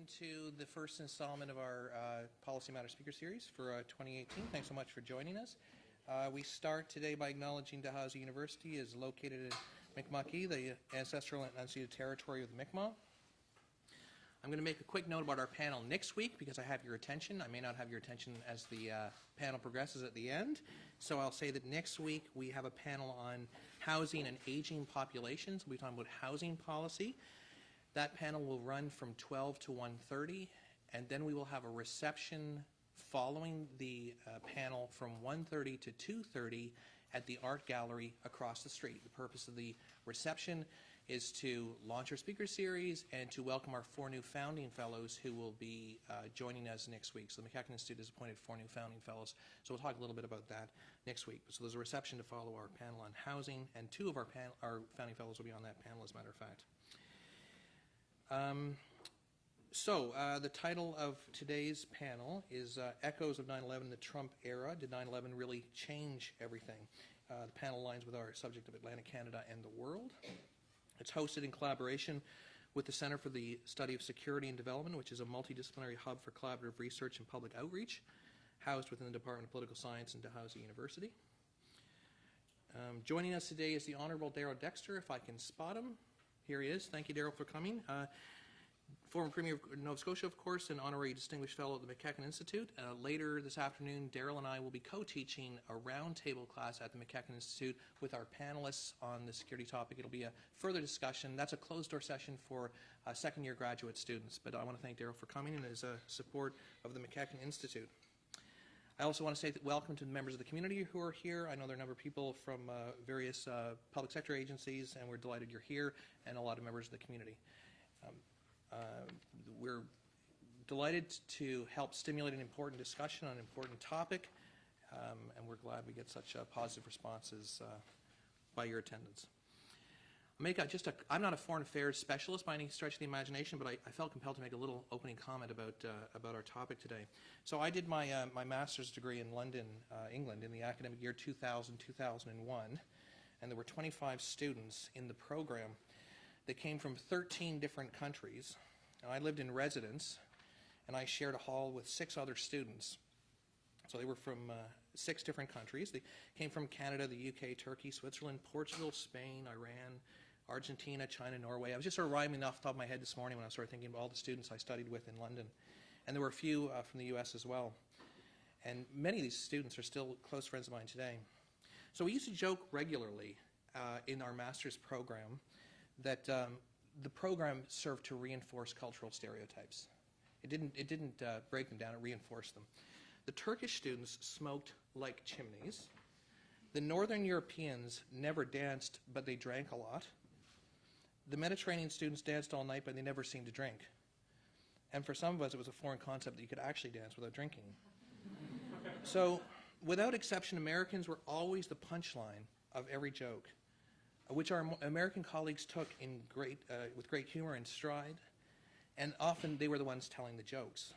to the first installment of our Policy Matters Speaker Series for 2018. Thanks so much for joining us. We start today by acknowledging Dalhousie University is located in Mi'kma'ki, the ancestral and unceded territory of the Mi'kmaq. I'm going to make a quick note about our panel next week because I have your attention. I may not have your attention as the panel progresses at the end. So I'll say that next week we have a panel on housing and aging populations. We'll be talking about housing policy. That panel will run from 12 to 1:30, and then we will have a reception following the panel from 1:30 to 2:30 at the Art Gallery across the street. The purpose of the reception is to launch our speaker series and to welcome our 4 new founding fellows who will be joining us next week. So the McEachern Institute has appointed 4 new founding fellows. So we'll talk a little bit about that next week. So there's a reception to follow our panel on housing, and 2 of our founding fellows will be on that panel, as a matter of fact. The title of today's panel is Echoes of 9/11, the Trump Era. Did 9/11 really change everything? The panel aligns with our subject of Atlantic Canada and the world. It's hosted in collaboration with the Center for the Study of Security and Development, which is a multidisciplinary hub for collaborative research and public outreach, housed within the Department of Political Science and Dalhousie University. Joining us today is the Honorable Darrell Dexter, if I can spot him. Here he is. Thank you, Darrell, for coming. Former Premier of Nova Scotia, of course, and Honorary Distinguished Fellow at the McEachern Institute. Later this afternoon, Darrell and I will be co-teaching a roundtable class at the McEachern Institute with our panelists on the security topic. It'll be a further discussion. That's a closed-door session for second-year graduate students. But I want to thank Darrell for coming and his support of the McEachern Institute. I also want to say welcome to the members of the community who are here. I know there are a number of people from various public sector agencies, and we're delighted you're here, and a lot of members of the community. We're delighted to help stimulate an important discussion on an important topic, and we're glad we get such positive responses by your attendance. I'm not a foreign affairs specialist by any stretch of the imagination, but I felt compelled to make a little opening comment about our topic today. So I did my master's degree in London, England, in the academic year 2000-2001, and there were 25 students in the program that came from 13 different countries. And I lived in residence, and I shared a hall with 6 other students. So they were from 6 different countries. They came from Canada, the UK, Turkey, Switzerland, Portugal, Spain, Iran, Argentina, China, Norway. I was just sort of rhyming off the top of my head this morning when I started thinking about all the students I studied with in London. And there were a few from the US as well. And many of these students are still close friends of mine today. So we used to joke regularly in our master's program that the program served to reinforce cultural stereotypes. It didn't break them down, it reinforced them. The Turkish students smoked like chimneys. The Northern Europeans never danced, but they drank a lot. The Mediterranean students danced all night, but they never seemed to drink. And for some of us, it was a foreign concept that you could actually dance without drinking. So, without exception, Americans were always the punchline of every joke, which our American colleagues took with great humor and stride, and often they were the ones telling the jokes.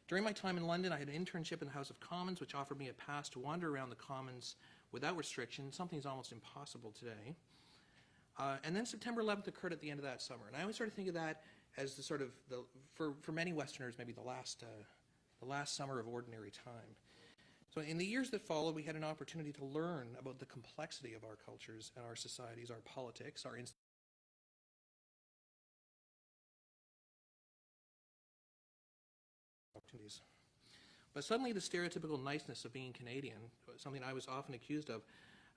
During my time in London, I had an internship in the House of Commons, which offered me a pass to wander around the Commons without restriction, something that's almost impossible today. And then September 11th occurred at the end of that summer, and I always sort of think of that as the sort of, for many Westerners, maybe the last summer of ordinary time. So in the years that followed, we had an opportunity to learn about the complexity of our cultures and our societies, our politics, our opportunities. But suddenly the stereotypical niceness of being Canadian, something I was often accused of,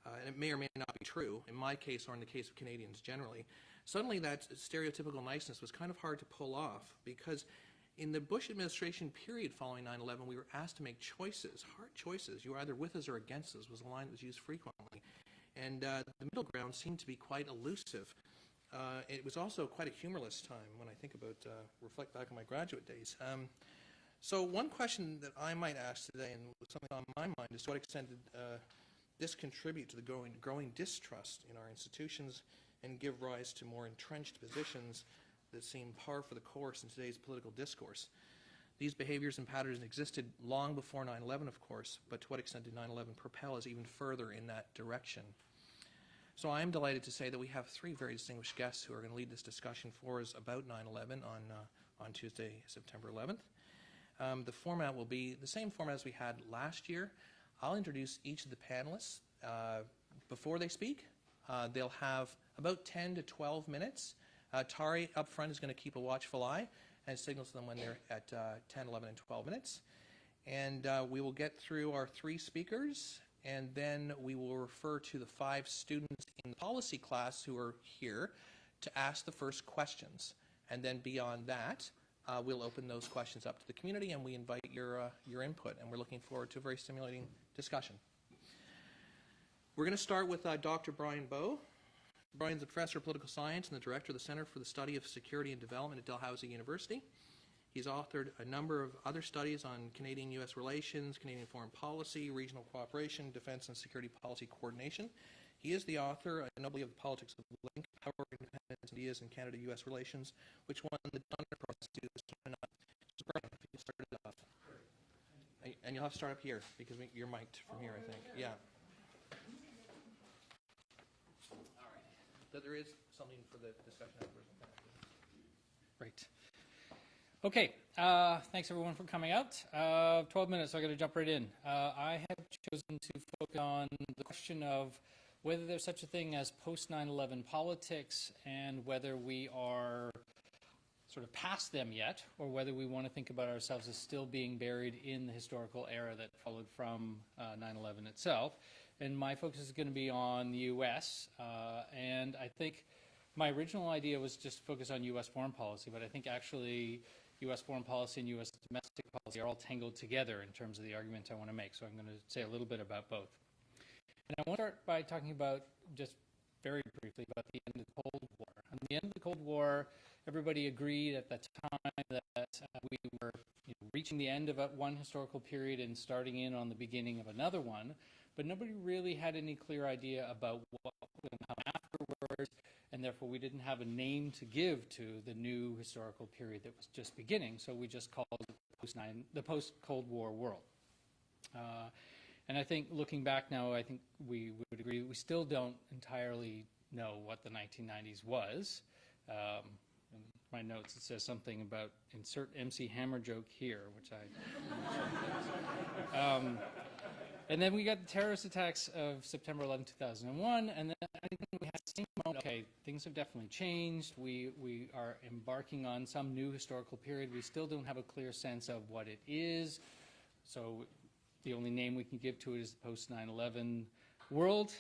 and it may or may not be true, in my case or in the case of Canadians generally, suddenly that stereotypical niceness was kind of hard to pull off because in the Bush administration period following 9/11, we were asked to make choices, hard choices. You were either with us or against us was a line that was used frequently. And the middle ground seemed to be quite elusive. It was also quite a humorless time when I reflect back on my graduate days. So one question that I might ask today, and something on my mind, is to what extent did this contribute to the growing distrust in our institutions and give rise to more entrenched positions that seem par for the course in today's political discourse. These behaviors and patterns existed long before 9/11, of course, but to what extent did 9/11 propel us even further in that direction? So I am delighted to say that we have 3 very distinguished guests who are going to lead this discussion for us about 9/11 on on Tuesday, September 11th. The format will be the same format as we had last year. I'll introduce each of the panelists before they speak. They'll have about 10 to 12 minutes. Tari up front is going to keep a watchful eye and signals them when they're at 10, 11, and 12 minutes. And we will get through our 3 speakers, and then we will refer to the 5 students in the policy class who are here to ask the first questions. And then beyond that, we'll open those questions up to the community, and we invite your input. And we're looking forward to a very stimulating discussion. We're going to start with Dr. Brian Bowe. Brian's a professor of political science and the director of the Center for the Study of Security and Development at Dalhousie University. He's authored a number of other studies on Canadian-U.S. relations, Canadian foreign policy, regional cooperation, defense and security policy coordination. He is the author, nobly, of the Politics of Link, Power, Independence, Ideas, and Canada-U.S. Relations, which won the Donner Prize to this coming up. So Brian, if you start it off. And you'll have to start up here, because you're mic'd from here, I think. Yeah. That there is something for the discussion afterwards. Great. Okay, thanks everyone for coming out. 12 minutes, so I'm going to jump right in. I have chosen to focus on the question of whether there's such a thing as post-9/11 politics and whether we are sort of past them yet, or whether we want to think about ourselves as still being buried in the historical era that followed from 9/11 itself. And my focus is going to be on the U.S., and I think my original idea was just to focus on U.S. foreign policy, but I think actually U.S. foreign policy and U.S. domestic policy are all tangled together in terms of the argument I want to make, so I'm going to say a little bit about both. And I want to start by talking about, just very briefly, about the end of the Cold War. At the end of the Cold War, everybody agreed at the time that we were reaching the end of one historical period and starting in on the beginning of another one, but nobody really had any clear idea about what would come afterwards, and therefore we didn't have a name to give to the new historical period that was just beginning, so we just called it the post-Cold War world. And I think looking back now, I think we would agree we still don't entirely know what the 1990s was. In my notes it says something about insert MC Hammer joke here, which I and then we got the terrorist attacks of September 11, 2001, and then I think we had the same moment, okay, things have definitely changed. We are embarking on some new historical period. We still don't have a clear sense of what it is, so the only name we can give to it is the post-9/11 world,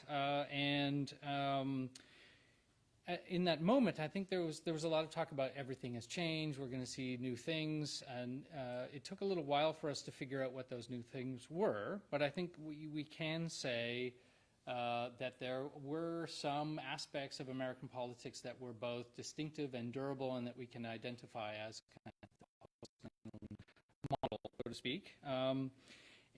in that moment, I think there was a lot of talk about everything has changed, we're going to see new things, and it took a little while for us to figure out what those new things were, but I think we can say that there were some aspects of American politics that were both distinctive and durable and that we can identify as kind of the post-9/11 model, so to speak.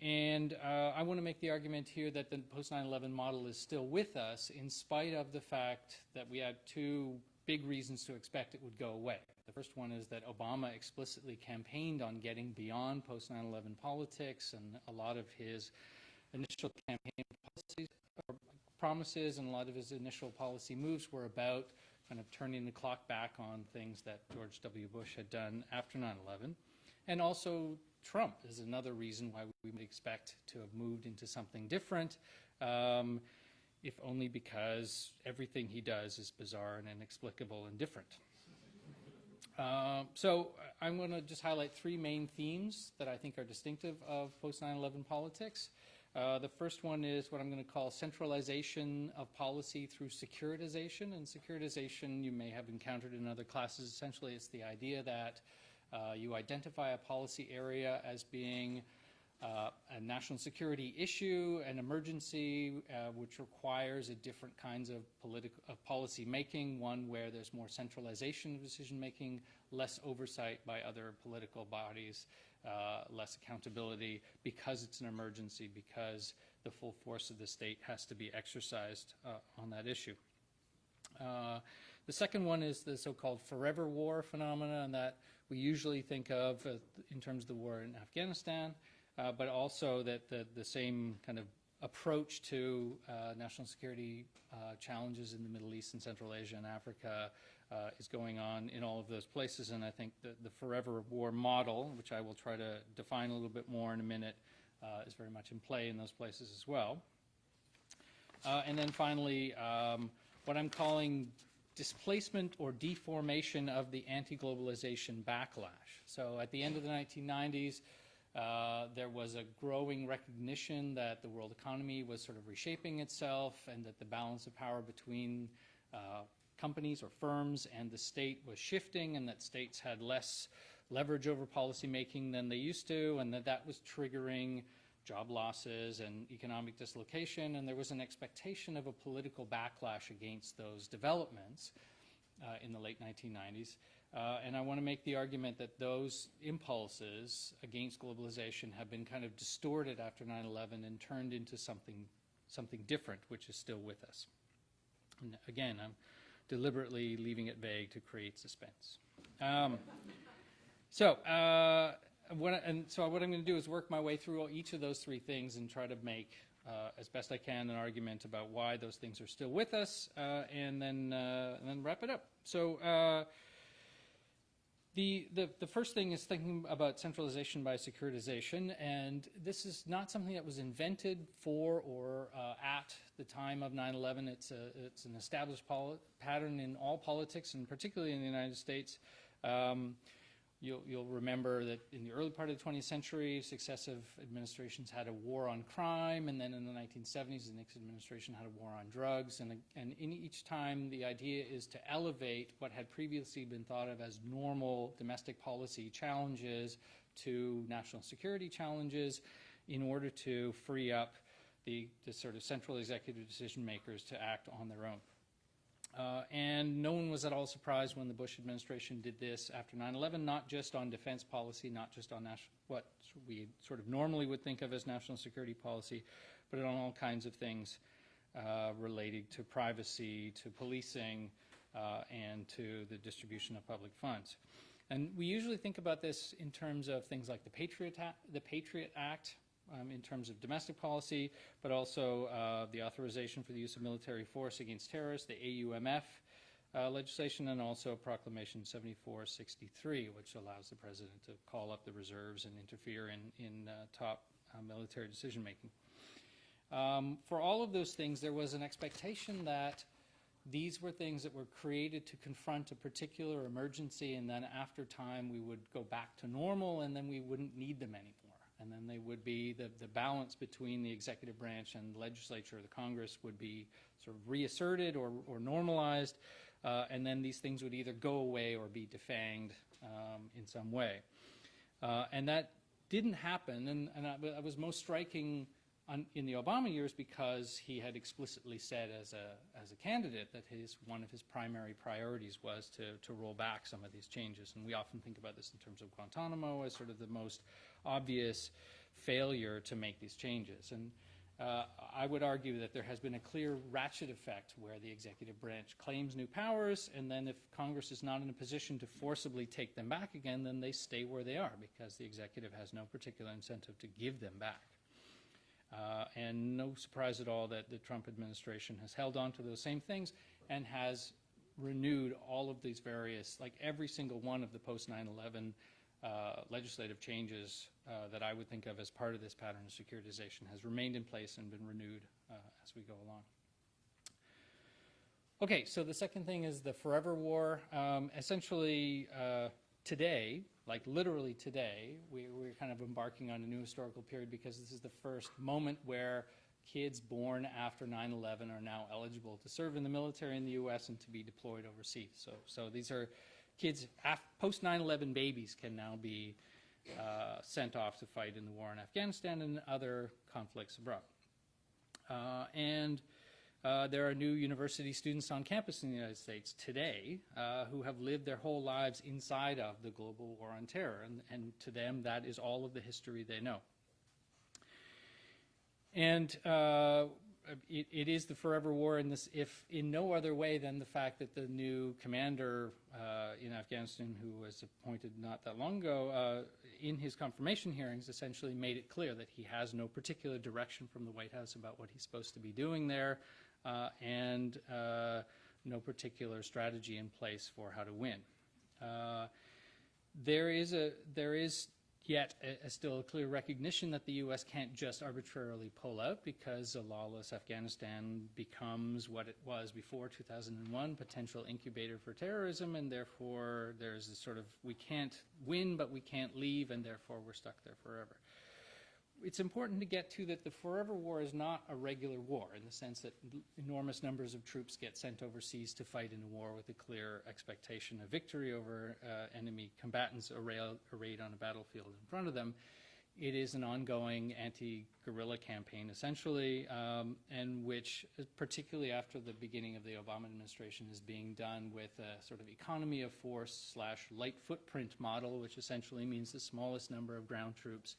And I want to make the argument here that the post-9/11 model is still with us in spite of the fact that we had 2 big reasons to expect it would go away. The first one is that Obama explicitly campaigned on getting beyond post-9/11 politics, and a lot of his initial campaign policies, or promises, and a lot of his initial policy moves were about kind of turning the clock back on things that George W. Bush had done after 9/11. And also Trump is another reason why we would expect to have moved into something different, if only because everything he does is bizarre and inexplicable and different. So I'm going to just highlight 3 main themes that I think are distinctive of post-9/11 politics. The first one is what I'm going to call centralization of policy through securitization. And securitization you may have encountered in other classes. Essentially, it's the idea that you identify a policy area as being a national security issue, an emergency, which requires a different kinds of policy making, one where there's more centralization of decision making, less oversight by other political bodies, less accountability, because it's an emergency, because the full force of the state has to be exercised on that issue. The second one is the so-called forever war phenomena, and that we usually think of in terms of the war in Afghanistan, but also that the same kind of approach to national security challenges in the Middle East and Central Asia and Africa is going on in all of those places. And I think the forever war model, which I will try to define a little bit more in a minute, is very much in play in those places as well. And then finally, what I'm calling displacement or deformation of the anti-globalization backlash. So at the end of the 1990s, there was a growing recognition that the world economy was sort of reshaping itself and that the balance of power between companies or firms and the state was shifting, and that states had less leverage over policy making than they used to, and that was triggering job losses and economic dislocation, and there was an expectation of a political backlash against those developments in the late 1990s. And I want to make the argument that those impulses against globalization have been kind of distorted after 9/11 and turned into something different, which is still with us. And again, I'm deliberately leaving it vague to create suspense. So what I'm going to do is work my way through each of those three things and try to make, as best I can, an argument about why those things are still with us, and then wrap it up. So the first thing is thinking about centralization by securitization, and this is not something that was invented for or at the time of 9/11. It's an established pattern in all politics, and particularly in the United States. You'll remember that in the early part of the 20th century, successive administrations had a war on crime, and then in the 1970s, the Nixon administration had a war on drugs. And in each time, the idea is to elevate what had previously been thought of as normal domestic policy challenges to national security challenges in order to free up the sort of central executive decision makers to act on their own. And no one was at all surprised when the Bush administration did this after 9/11, not just on defense policy, not just on what we sort of normally would think of as national security policy, but on all kinds of things relating to privacy, to policing, and to the distribution of public funds. And we usually think about this in terms of things like the Patriot Act, in terms of domestic policy, but also the authorization for the use of military force against terrorists, the AUMF legislation, and also Proclamation 7463, which allows the president to call up the reserves and interfere in top military decision-making. For all of those things, there was an expectation that these were things that were created to confront a particular emergency, and then after time we would go back to normal, and then we wouldn't need them anymore. And then they would be, the balance between the executive branch and the legislature or the Congress would be sort of reasserted or normalized, and then these things would either go away or be defanged in some way. And that didn't happen, and it was most striking in the Obama years because he had explicitly said as a candidate that one of his primary priorities was to roll back some of these changes. And we often think about this in terms of Guantanamo as sort of the most obvious failure to make these changes. And I would argue that there has been a clear ratchet effect where the executive branch claims new powers, and then if Congress is not in a position to forcibly take them back again, then they stay where they are because the executive has no particular incentive to give them back. And no surprise at all that the Trump administration has held on to those same things and has renewed all of these various, like every single one of the post 9/11 legislative changes that I would think of as part of this pattern of securitization has remained in place and been renewed as we go along. Okay, so the second thing is the forever war. Essentially, today, like literally today, we're kind of embarking on a new historical period because this is the first moment where kids born after 9/11 are now eligible to serve in the military in the U.S. and to be deployed overseas. So these are kids, post 9/11 babies can now be sent off to fight in the war in Afghanistan and other conflicts abroad. There are new university students on campus in the United States today who have lived their whole lives inside of the global war on terror, and to them that is all of the history they know. And it is the forever war in this, if in no other way than the fact that the new commander in Afghanistan, who was appointed not that long ago, in his confirmation hearings, essentially made it clear that he has no particular direction from the White House about what he's supposed to be doing there, and no particular strategy in place for how to win. There is yet still a clear recognition that the U.S. can't just arbitrarily pull out, because a lawless Afghanistan becomes what it was before 2001, potential incubator for terrorism, and therefore there's a sort of, we can't win, but we can't leave, and therefore we're stuck there forever. It's important to get to that the forever war is not a regular war, in the sense that enormous numbers of troops get sent overseas to fight in a war with a clear expectation of victory over enemy combatants arrayed on a battlefield in front of them. It is an ongoing anti-guerrilla campaign, essentially, and which, particularly after the beginning of the Obama administration, is being done with a sort of economy of force / light footprint model, which essentially means the smallest number of ground troops,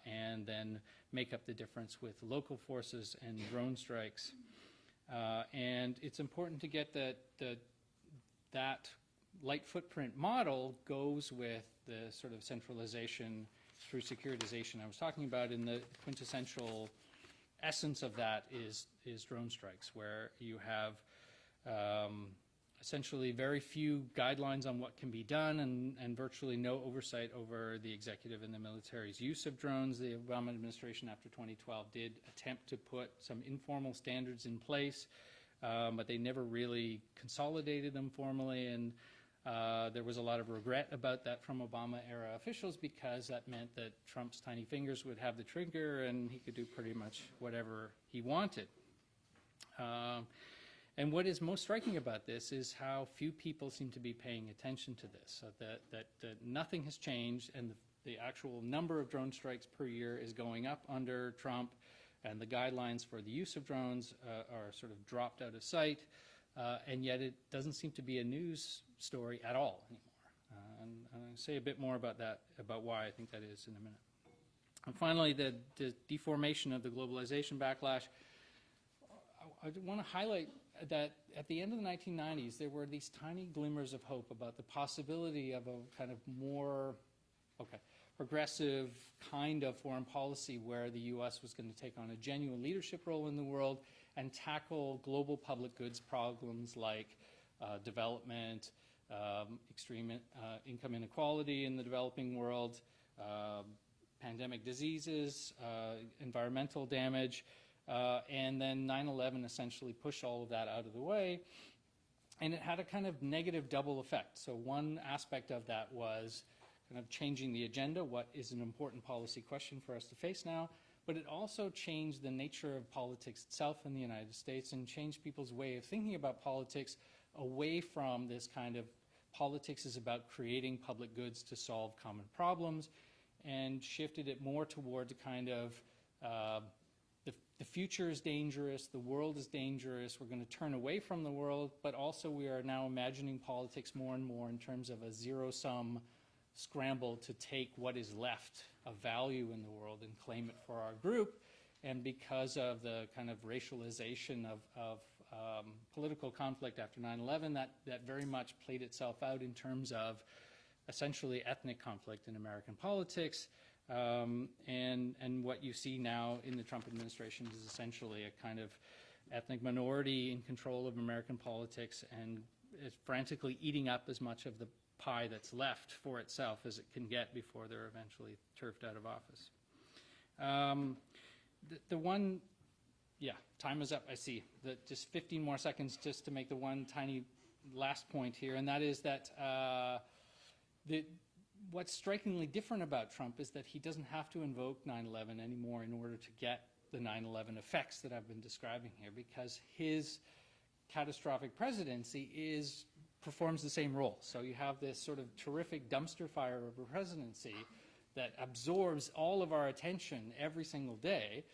and then make up the difference with local forces and drone strikes. And it's important to get that light footprint model goes with the sort of centralization through securitization I was talking about, and the quintessential essence of that is drone strikes, where you have essentially very few guidelines on what can be done, and virtually no oversight over the executive and the military's use of drones. The Obama administration after 2012 did attempt to put some informal standards in place, but they never really consolidated them formally, and there was a lot of regret about that from Obama-era officials, because that meant that Trump's tiny fingers would have the trigger and he could do pretty much whatever he wanted. And what is most striking about this is how few people seem to be paying attention to this, so that nothing has changed, and the actual number of drone strikes per year is going up under Trump, and the guidelines for the use of drones are sort of dropped out of sight, and yet it doesn't seem to be a news story at all anymore. And I'll say a bit more about that, about why I think that is in a minute. And finally, the deformation of the globalization backlash. I want to highlight that at the end of the 1990s, there were these tiny glimmers of hope about the possibility of a kind of more progressive kind of foreign policy, where the U.S. was going to take on a genuine leadership role in the world and tackle global public goods problems like development, extreme income inequality in the developing world, pandemic diseases, environmental damage. And then 9/11 essentially pushed all of that out of the way, and it had a kind of negative double effect. So one aspect of that was kind of changing the agenda, what is an important policy question for us to face now, but it also changed the nature of politics itself in the United States, and changed people's way of thinking about politics away from this kind of politics is about creating public goods to solve common problems, and shifted it more towards a kind of the future is dangerous, the world is dangerous, we're going to turn away from the world, but also we are now imagining politics more and more in terms of a zero-sum scramble to take what is left of value in the world and claim it for our group. And because of the kind of racialization of political conflict after 9/11, that very much played itself out in terms of essentially ethnic conflict in American politics. And what you see now in the Trump administration is essentially a kind of ethnic minority in control of American politics, and is frantically eating up as much of the pie that's left for itself as it can get before they're eventually turfed out of office. Time is up, I see. Just 15 more seconds just to make the one tiny last point here, and that is that what's strikingly different about Trump is that he doesn't have to invoke 9/11 anymore in order to get the 9/11 effects that I've been describing here, because his catastrophic presidency performs the same role. So you have this sort of terrific dumpster fire of a presidency that absorbs all of our attention every single day.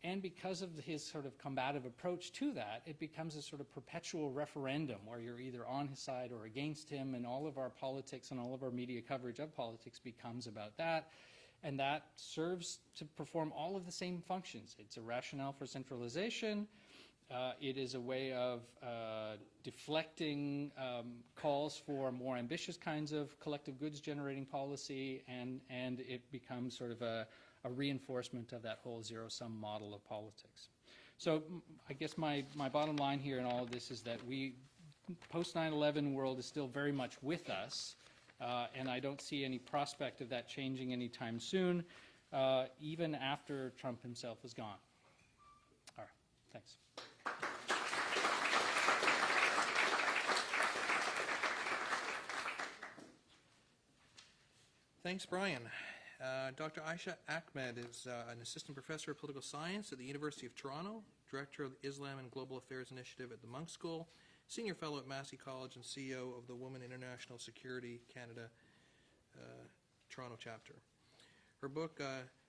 And because of his sort of combative approach to that, it becomes a sort of perpetual referendum where you're either on his side or against him, and all of our politics and all of our media coverage of politics becomes about that. and that serves to perform all of the same functions. It's a rationale for centralization. It is a way of deflecting calls for more ambitious kinds of collective goods generating policy, and it becomes sort of a reinforcement of that whole zero-sum model of politics. So I guess my bottom line here in all of this is that post 9/11 world is still very much with us, and I don't see any prospect of that changing anytime soon, even after Trump himself is gone. All right, thanks. Thanks, Brian. Dr. Aisha Ahmad is an assistant professor of political science at the University of Toronto, director of the Islam and Global Affairs Initiative at the Monk School, senior fellow at Massey College, and CEO of the Women International Security Canada Toronto chapter. Her book,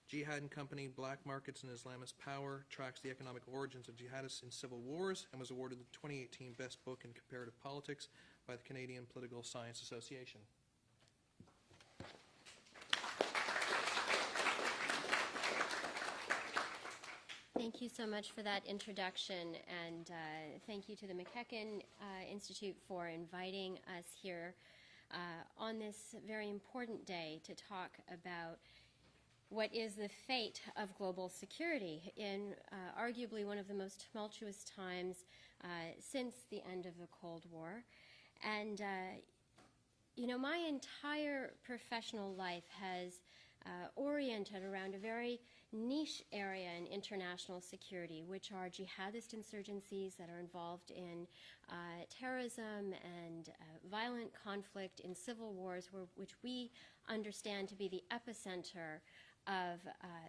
Jihad and Company, Black Markets and Islamist Power, tracks the economic origins of jihadists in civil wars and was awarded the 2018 Best Book in Comparative Politics by the Canadian Political Science Association. Thank you so much for that introduction, and thank you to the McEachern Institute for inviting us here on this very important day to talk about what is the fate of global security in arguably one of the most tumultuous times since the end of the Cold War. And, you know, my entire professional life has oriented around a very niche area in international security, which are jihadist insurgencies that are involved in terrorism and violent conflict in civil wars, which we understand to be the epicenter of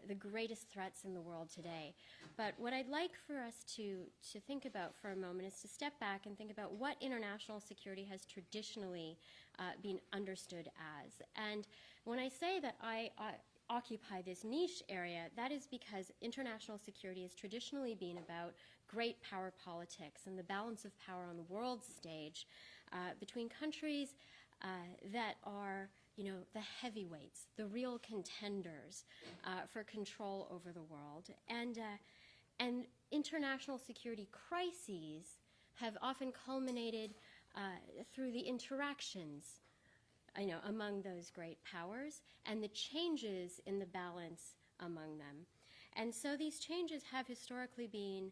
the greatest threats in the world today. But what I'd like for us to think about for a moment is to step back and think about what international security has traditionally been understood as. And when I say that I occupy this niche area, that is because international security has traditionally been about great power politics and the balance of power on the world stage between countries that are, you know, the heavyweights, the real contenders for control over the world. And international security crises have often culminated through the interactions, you know, among those great powers and the changes in the balance among them. And so these changes have historically been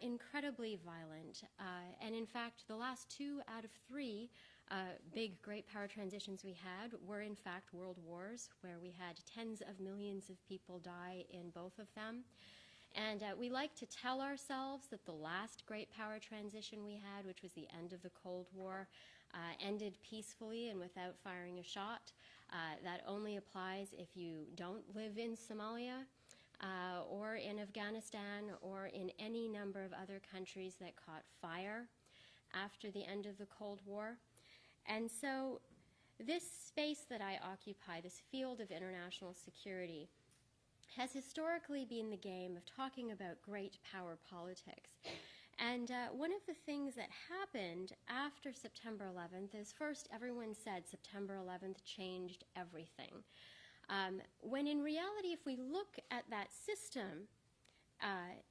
incredibly violent. And in fact, the last 2 out of 3 big great power transitions we had were in fact world wars, where we had tens of millions of people die in both of them. And we like to tell ourselves that the last great power transition we had, which was the end of the Cold War, ended peacefully and without firing a shot. That only applies if you don't live in Somalia or in Afghanistan or in any number of other countries that caught fire after the end of the Cold War. And so this space that I occupy, this field of international security, has historically been the game of talking about great power politics. And one of the things that happened after September 11th is, first, everyone said September 11th changed everything. When in reality, if we look at that system,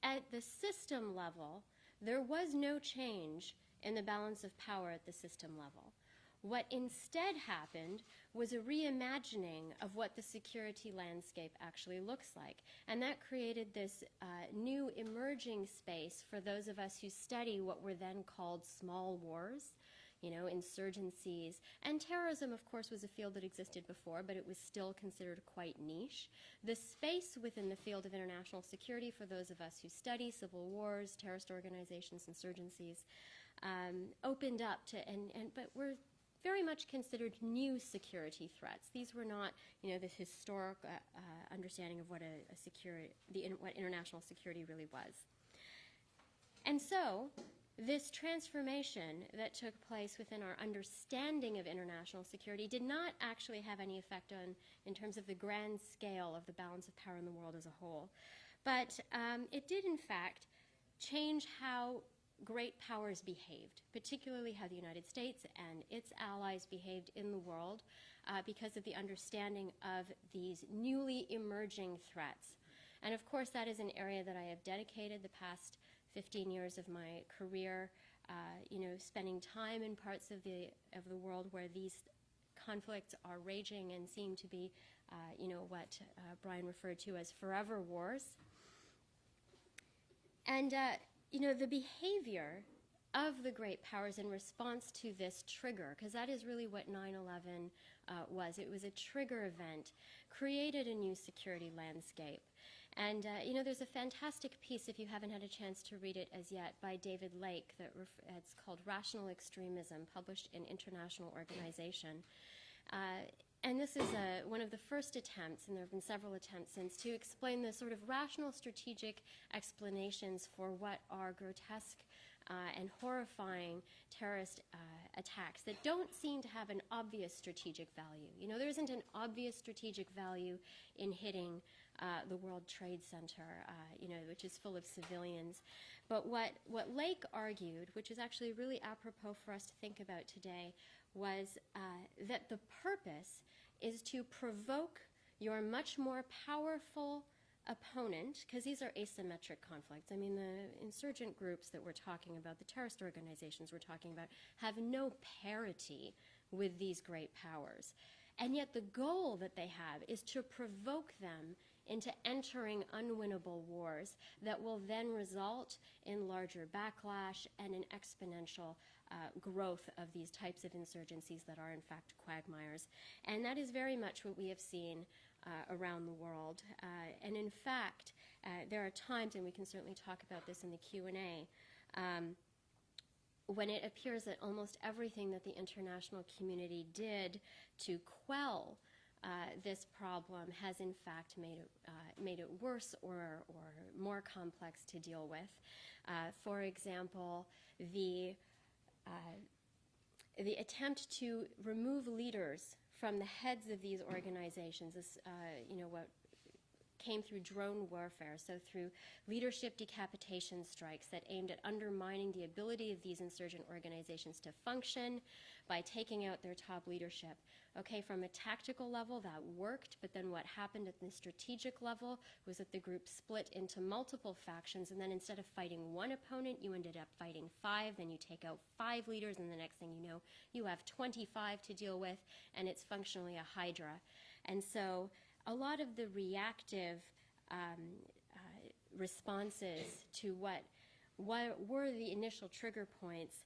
at the system level, there was no change in the balance of power at the system level. What instead happened was a reimagining of what the security landscape actually looks like. And that created this new emerging space for those of us who study what were then called small wars, you know, insurgencies. And terrorism, of course, was a field that existed before, but it was still considered quite niche. The space within the field of international security for those of us who study civil wars, terrorist organizations, insurgencies, opened up to, but were very much considered new security threats. These were not, you know, the historic understanding of what what international security really was. And so, this transformation that took place within our understanding of international security did not actually have any effect in terms of the grand scale of the balance of power in the world as a whole. But it did, in fact, change how great powers behaved, particularly how the United States and its allies behaved in the world because of the understanding of these newly emerging threats. And of course, that is an area that I have dedicated the past 15 years of my career, spending time in parts of the world where these conflicts are raging and seem to be, what Brian referred to as forever wars. And, the behavior of the great powers in response to this trigger, because that is really what 9/11 was. It was a trigger event, created a new security landscape. And, there's a fantastic piece, if you haven't had a chance to read it as yet, by David Lake. It's called Rational Extremism, published in International Organization. And this is one of the first attempts, and there have been several attempts since, to explain the sort of rational strategic explanations for what are grotesque and horrifying terrorist attacks that don't seem to have an obvious strategic value. There isn't an obvious strategic value in hitting the World Trade Center, which is full of civilians. But what Lake argued, which is actually really apropos for us to think about today, was that the purpose is to provoke your much more powerful opponent, because these are asymmetric conflicts. I mean, the insurgent groups that we're talking about, the terrorist organizations we're talking about, have no parity with these great powers. And yet the goal that they have is to provoke them into entering unwinnable wars that will then result in larger backlash and an exponential growth of these types of insurgencies that are in fact quagmires. And that is very much what we have seen around the world. And in fact, there are times, and we can certainly talk about this in the Q&A, when it appears that almost everything that the international community did to quell this problem has in fact made it worse or more complex to deal with. For example, the attempt to remove leaders from the heads of these organizations is, what came through drone warfare, so through leadership decapitation strikes that aimed at undermining the ability of these insurgent organizations to function by taking out their top leadership. Okay, from a tactical level, that worked, but then what happened at the strategic level was that the group split into multiple factions, and then instead of fighting one opponent, you ended up fighting 5, then you take out 5 leaders, and the next thing you know, you have 25 to deal with, and it's functionally a hydra. And so a lot of the reactive responses to what were the initial trigger points,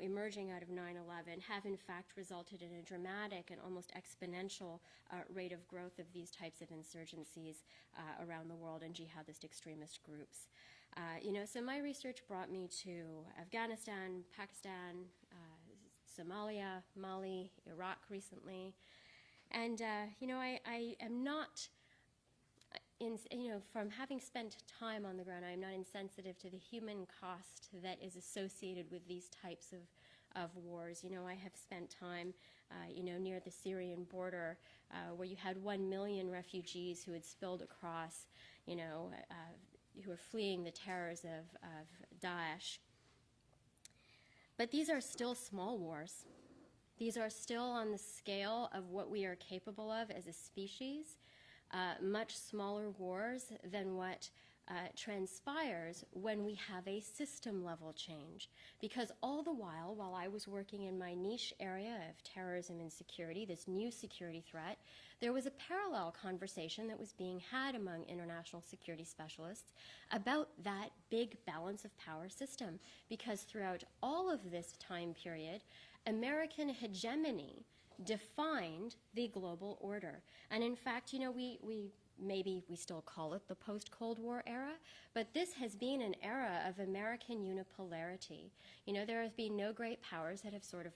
emerging out of 9/11, have in fact resulted in a dramatic and almost exponential rate of growth of these types of insurgencies around the world and jihadist extremist groups. So my research brought me to Afghanistan, Pakistan, Somalia, Mali, Iraq recently. And, I am not, from having spent time on the ground, I am not insensitive to the human cost that is associated with these types of wars. I have spent time, near the Syrian border where you had 1 million refugees who had spilled across, who were fleeing the terrors of Daesh. But these are still small wars. These are still on the scale of what we are capable of as a species, much smaller wars than what transpires when we have a system-level change. Because all the while I was working in my niche area of terrorism and security, this new security threat, there was a parallel conversation that was being had among international security specialists about that big balance of power system. Because throughout all of this time period, American hegemony defined the global order. And in fact, we still call it the post-Cold War era, but this has been an era of American unipolarity. There have been no great powers that have sort of,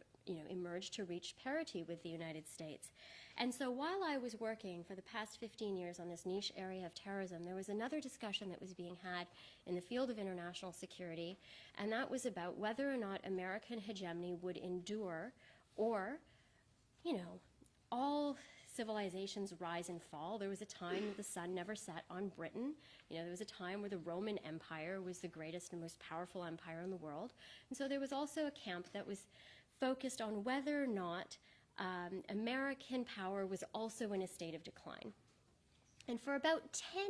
emerged to reach parity with the United States. And so while I was working for the past 15 years on this niche area of terrorism, there was another discussion that was being had in the field of international security, and that was about whether or not American hegemony would endure, or, all civilizations rise and fall. There was a time that the sun never set on Britain. There was a time where the Roman Empire was the greatest and most powerful empire in the world. And so there was also a camp that was focused on whether or not American power was also in a state of decline. And for about 10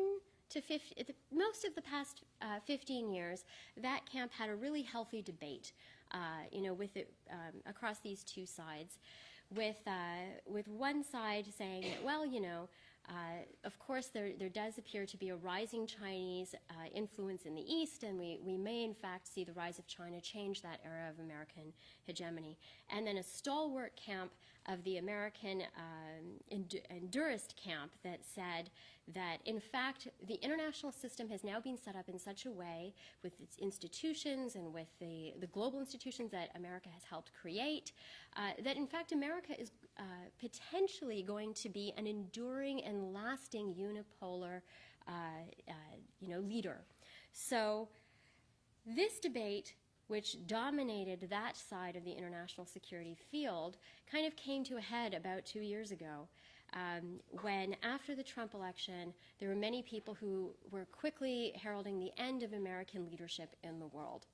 to 15, most of the past 15 years, that camp had a really healthy debate, with it, across these two sides, with one side saying that, well, of course there does appear to be a rising Chinese influence in the East, and we may in fact see the rise of China change that era of American hegemony. And then a stalwart camp of the American endurist camp that said that, in fact, the international system has now been set up in such a way with its institutions and with the global institutions that America has helped create, that, in fact, America is potentially going to be an enduring and lasting unipolar leader. So this debate, which dominated that side of the international security field, kind of came to a head about 2 years ago, when, after the Trump election, there were many people who were quickly heralding the end of American leadership in the world.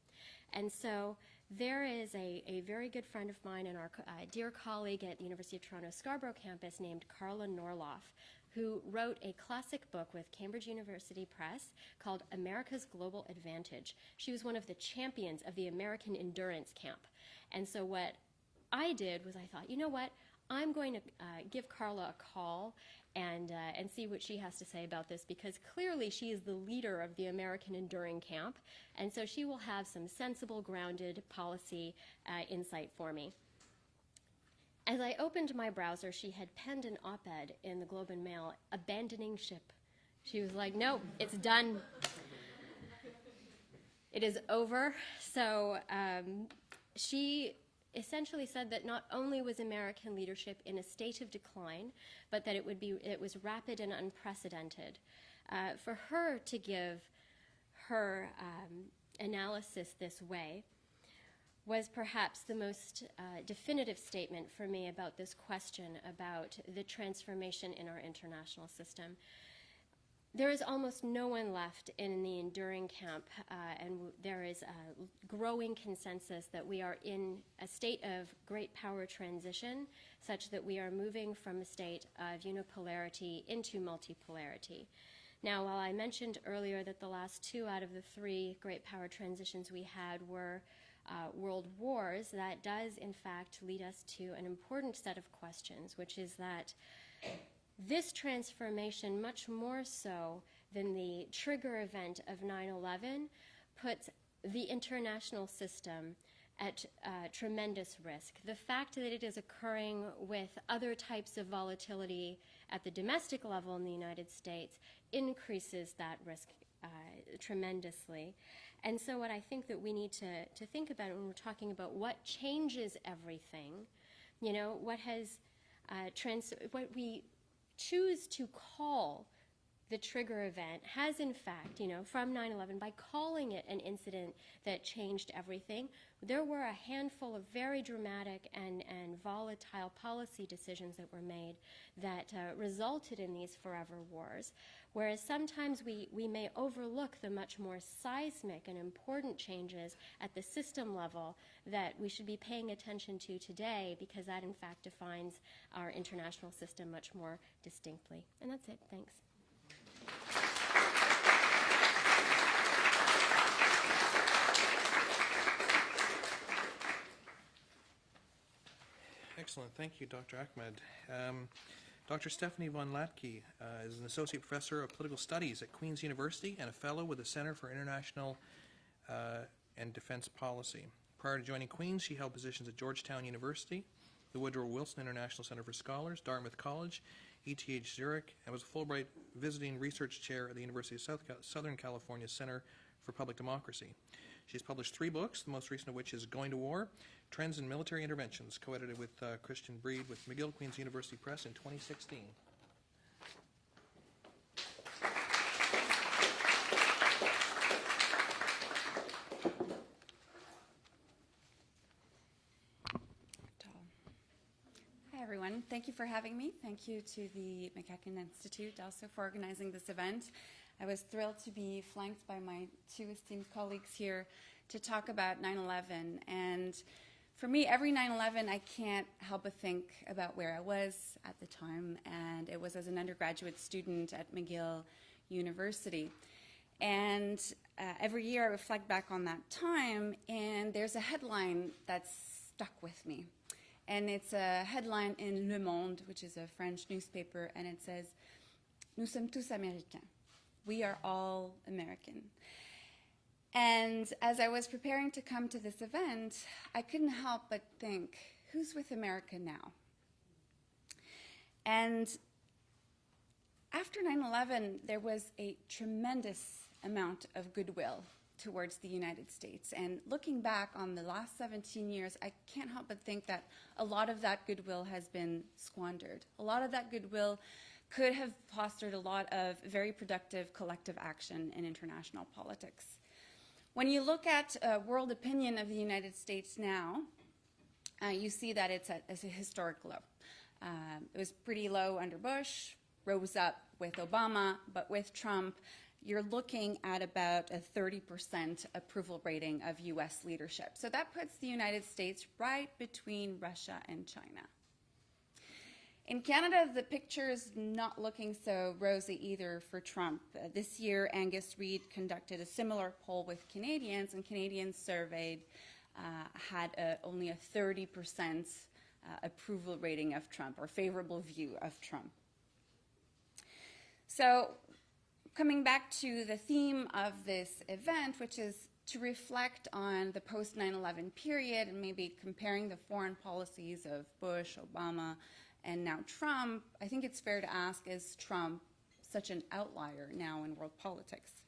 And so there is a very good friend of mine and our dear colleague at the University of Toronto Scarborough campus named Carla Norloff, who wrote a classic book with Cambridge University Press called America's Global Advantage. She was one of the champions of the American endurance camp. And so what I did was I thought, you know what, I'm going to give Carla a call and see what she has to say about this, because clearly she is the leader of the American enduring camp, and so she will have some sensible, grounded policy insight for me. As I opened my browser, she had penned an op-ed in the Globe and Mail abandoning ship. She was like, no, it's done. It is over. So she essentially said that not only was American leadership in a state of decline, but that it was rapid and unprecedented. For her to give her analysis this way was perhaps the most definitive statement for me about this question about the transformation in our international system. There is almost no one left in the enduring camp, and there is a growing consensus that we are in a state of great power transition, such that we are moving from a state of unipolarity into multipolarity. Now, while I mentioned earlier that the last 2 out of the 3 great power transitions we had were world wars, that does in fact lead us to an important set of questions, which is that this transformation, much more so than the trigger event of 9/11, puts the international system at tremendous risk. The fact that it is occurring with other types of volatility at the domestic level in the United States increases that risk tremendously. And so what I think that we need to think about when we're talking about what changes everything, what has what we choose to call the trigger event has in fact, from 9/11, by calling it an incident that changed everything, there were a handful of very dramatic and volatile policy decisions that were made that resulted in these forever wars. Whereas sometimes we may overlook the much more seismic and important changes at the system level that we should be paying attention to today, because that in fact defines our international system much more distinctly. And that's it. Thanks. Excellent. Thank you, Dr. Ahmad. Dr. Stéfanie von Hlatky is an associate professor of political studies at Queen's University and a fellow with the Center for International and Defense Policy. Prior to joining Queen's, she held positions at Georgetown University, the Woodrow Wilson International Center for Scholars, Dartmouth College, ETH Zurich, and was a Fulbright visiting research chair at the University of Southern California Center for Public Democracy. She's published 3 books, the most recent of which is Going to War, Trends in Military Interventions, co-edited with Christian Breed with McGill Queen's University Press in 2016. Hi, everyone. Thank you for having me. Thank you to the McEachern Institute also for organizing this event. I was thrilled to be flanked by my 2 esteemed colleagues here to talk about 9/11. And For me, every 9/11, I can't help but think about where I was at the time, and it was as an undergraduate student at McGill University. And every year I reflect back on that time, and there's a headline that's stuck with me. And it's a headline in Le Monde, which is a French newspaper, and it says, "Nous sommes tous Américains." We are all American. And as I was preparing to come to this event, I couldn't help but think, who's with America now? And after 9/11, there was a tremendous amount of goodwill towards the United States. And looking back on the last 17 years, I can't help but think that a lot of that goodwill has been squandered. A lot of that goodwill could have fostered a lot of very productive collective action in international politics. When you look at world opinion of the United States now, you see that it's at a historic low. It was pretty low under Bush, rose up with Obama, but with Trump, you're looking at about a 30% approval rating of U.S. leadership. So that puts the United States right between Russia and China. In Canada, the picture's not looking so rosy either for Trump. This year, Angus Reid conducted a similar poll with Canadians, and Canadians surveyed had only a 30% approval rating of Trump, or favorable view of Trump. So, coming back to the theme of this event, which is to reflect on the post-9/11 period and maybe comparing the foreign policies of Bush, Obama, and now Trump, I think it's fair to ask, is Trump such an outlier now in world politics?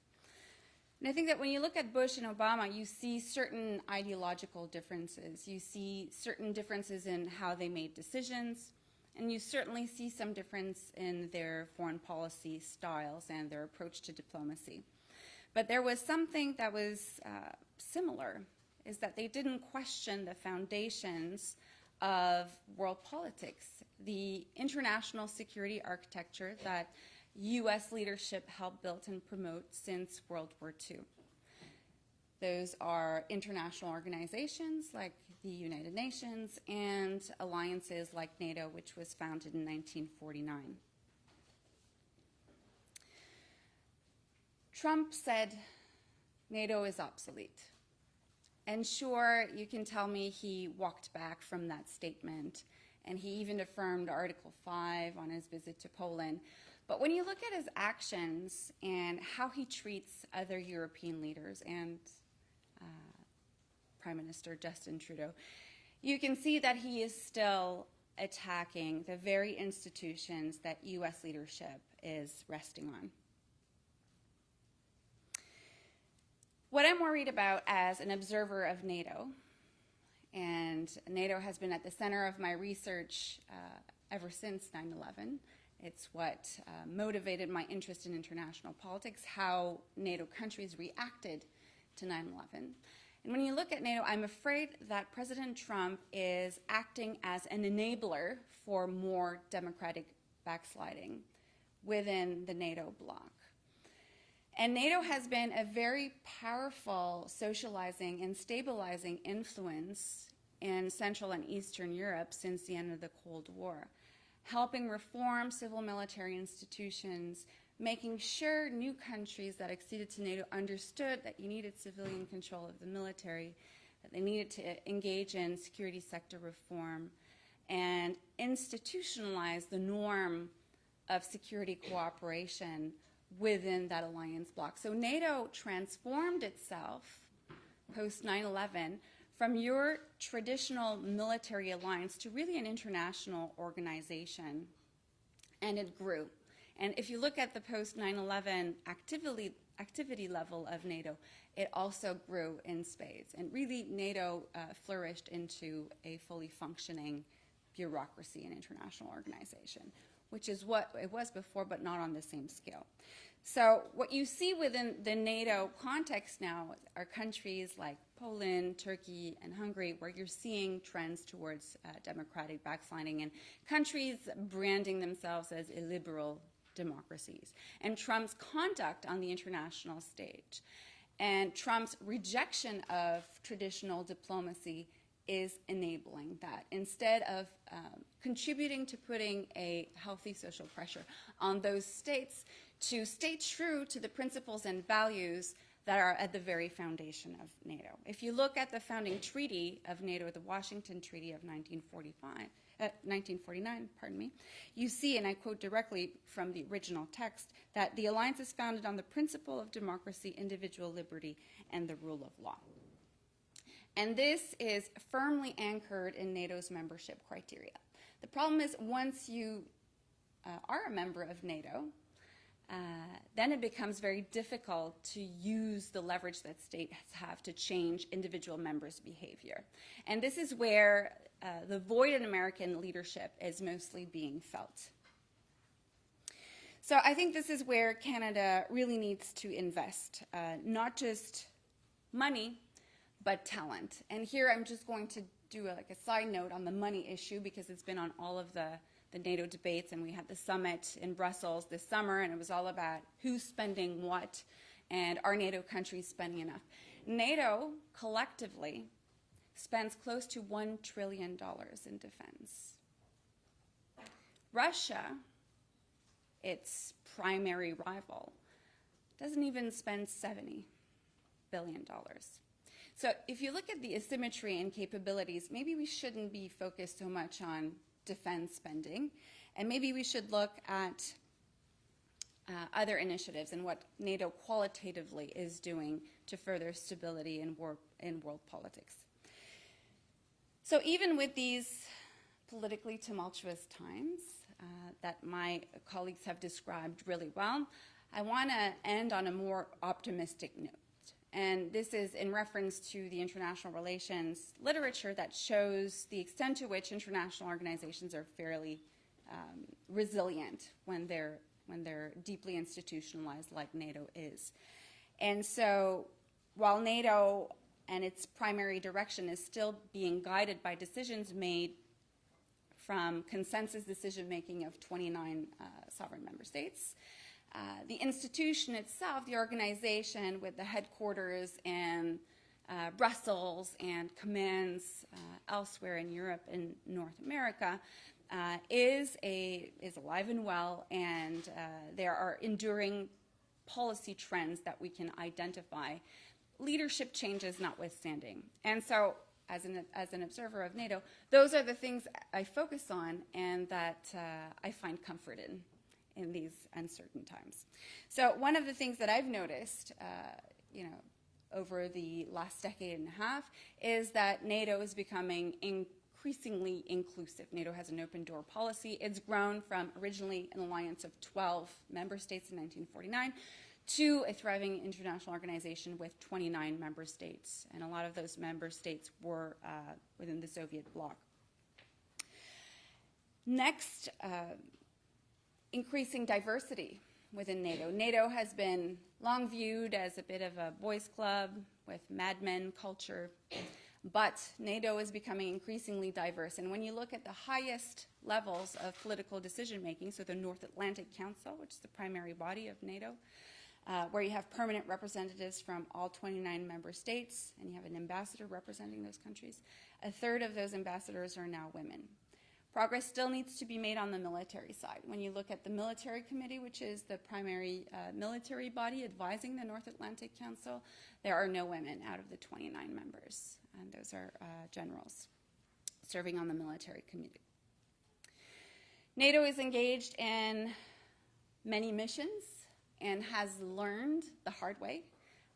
And I think that when you look at Bush and Obama, you see certain ideological differences. You see certain differences in how they made decisions, and you certainly see some difference in their foreign policy styles and their approach to diplomacy. But there was something that was similar, is that they didn't question the foundations of world politics, the international security architecture that U.S. leadership helped build and promote since World War II. Those are international organizations like the United Nations and alliances like NATO, which was founded in 1949. Trump said NATO is obsolete. And sure, you can tell me he walked back from that statement, and he even affirmed Article 5 on his visit to Poland. But when you look at his actions and how he treats other European leaders and Prime Minister Justin Trudeau, you can see that he is still attacking the very institutions that U.S. leadership is resting on. What I'm worried about as an observer of NATO, and NATO has been at the center of my research ever since 9/11. It's what motivated my interest in international politics, how NATO countries reacted to 9/11. And when you look at NATO, I'm afraid that President Trump is acting as an enabler for more democratic backsliding within the NATO bloc. And NATO has been a very powerful socializing and stabilizing influence in Central and Eastern Europe since the end of the Cold War, helping reform civil military institutions, making sure new countries that acceded to NATO understood that you needed civilian control of the military, that they needed to engage in security sector reform, and institutionalize the norm of security cooperation within that alliance bloc. So NATO transformed itself post 9/11 from your traditional military alliance to really an international organization, and it grew. And if you look at the post 9/11 activity level of NATO, it also grew in spades. And really, NATO flourished into a fully functioning bureaucracy and international organization, which is what it was before, but not on the same scale. So what you see within the NATO context now are countries like Poland, Turkey, and Hungary, where you're seeing trends towards democratic backsliding, and countries branding themselves as illiberal democracies. And Trump's conduct on the international stage and Trump's rejection of traditional diplomacy is enabling that. Instead of contributing to putting a healthy social pressure on those states to stay true to the principles and values that are at the very foundation of NATO. If you look at the founding treaty of NATO, the Washington Treaty of 1949, you see, and I quote directly from the original text, that the alliance is founded on the principle of democracy, individual liberty, and the rule of law. And this is firmly anchored in NATO's membership criteria. The problem is once you are a member of NATO, then it becomes very difficult to use the leverage that states have to change individual members' behavior. And this is where the void in American leadership is mostly being felt. So I think this is where Canada really needs to invest, not just money, but talent. And here I'm just going to do a side note on the money issue because it's been on all of the NATO debates, and we had the summit in Brussels this summer, and it was all about who's spending what, and are NATO countries spending enough. NATO collectively spends close to $1 trillion in defense. Russia, its primary rival, doesn't even spend $70 billion. So if you look at the asymmetry in capabilities, maybe we shouldn't be focused so much on defense spending, and maybe we should look at other initiatives and what NATO qualitatively is doing to further stability in world politics. So even with these politically tumultuous times that my colleagues have described really well, I want to end on a more optimistic note. And this is in reference to the international relations literature that shows the extent to which international organizations are fairly resilient when they're deeply institutionalized like NATO is. And so while NATO and its primary direction is still being guided by decisions made from consensus decision-making of 29 sovereign member states, the institution itself, the organization with the headquarters in Brussels and commands elsewhere in Europe and North America, is alive and well, and there are enduring policy trends that we can identify, leadership changes notwithstanding. And so, as an observer of NATO, those are the things I focus on and that I find comfort in these uncertain times. So one of the things that I've noticed, over the last decade and a half, is that NATO is becoming increasingly inclusive. NATO has an open door policy. It's grown from originally an alliance of 12 member states in 1949 to a thriving international organization with 29 member states, and a lot of those member states were within the Soviet bloc. Next, increasing diversity within NATO. NATO has been long viewed as a bit of a boys' club with Mad Men culture, but NATO is becoming increasingly diverse. And when you look at the highest levels of political decision-making, so the North Atlantic Council, which is the primary body of NATO, where you have permanent representatives from all 29 member states, and you have an ambassador representing those countries, a third of those ambassadors are now women. Progress still needs to be made on the military side. When you look at the Military Committee, which is the primary military body advising the North Atlantic Council, there are no women out of the 29 members, and those are generals serving on the Military Committee. NATO is engaged in many missions and has learned the hard way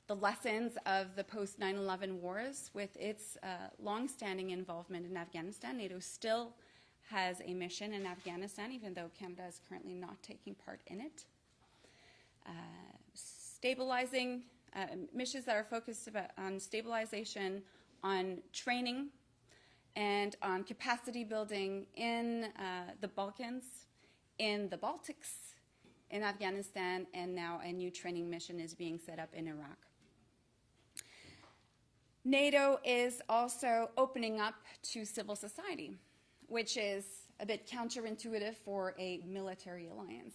the lessons of the post-9/11 wars with its long-standing involvement in Afghanistan. NATO still has a mission in Afghanistan, even though Canada is currently not taking part in it. Stabilizing missions that are focused on stabilization, on training, and on capacity building in the Balkans, in the Baltics, in Afghanistan, and now a new training mission is being set up in Iraq. NATO is also opening up to civil society, which is a bit counterintuitive for a military alliance.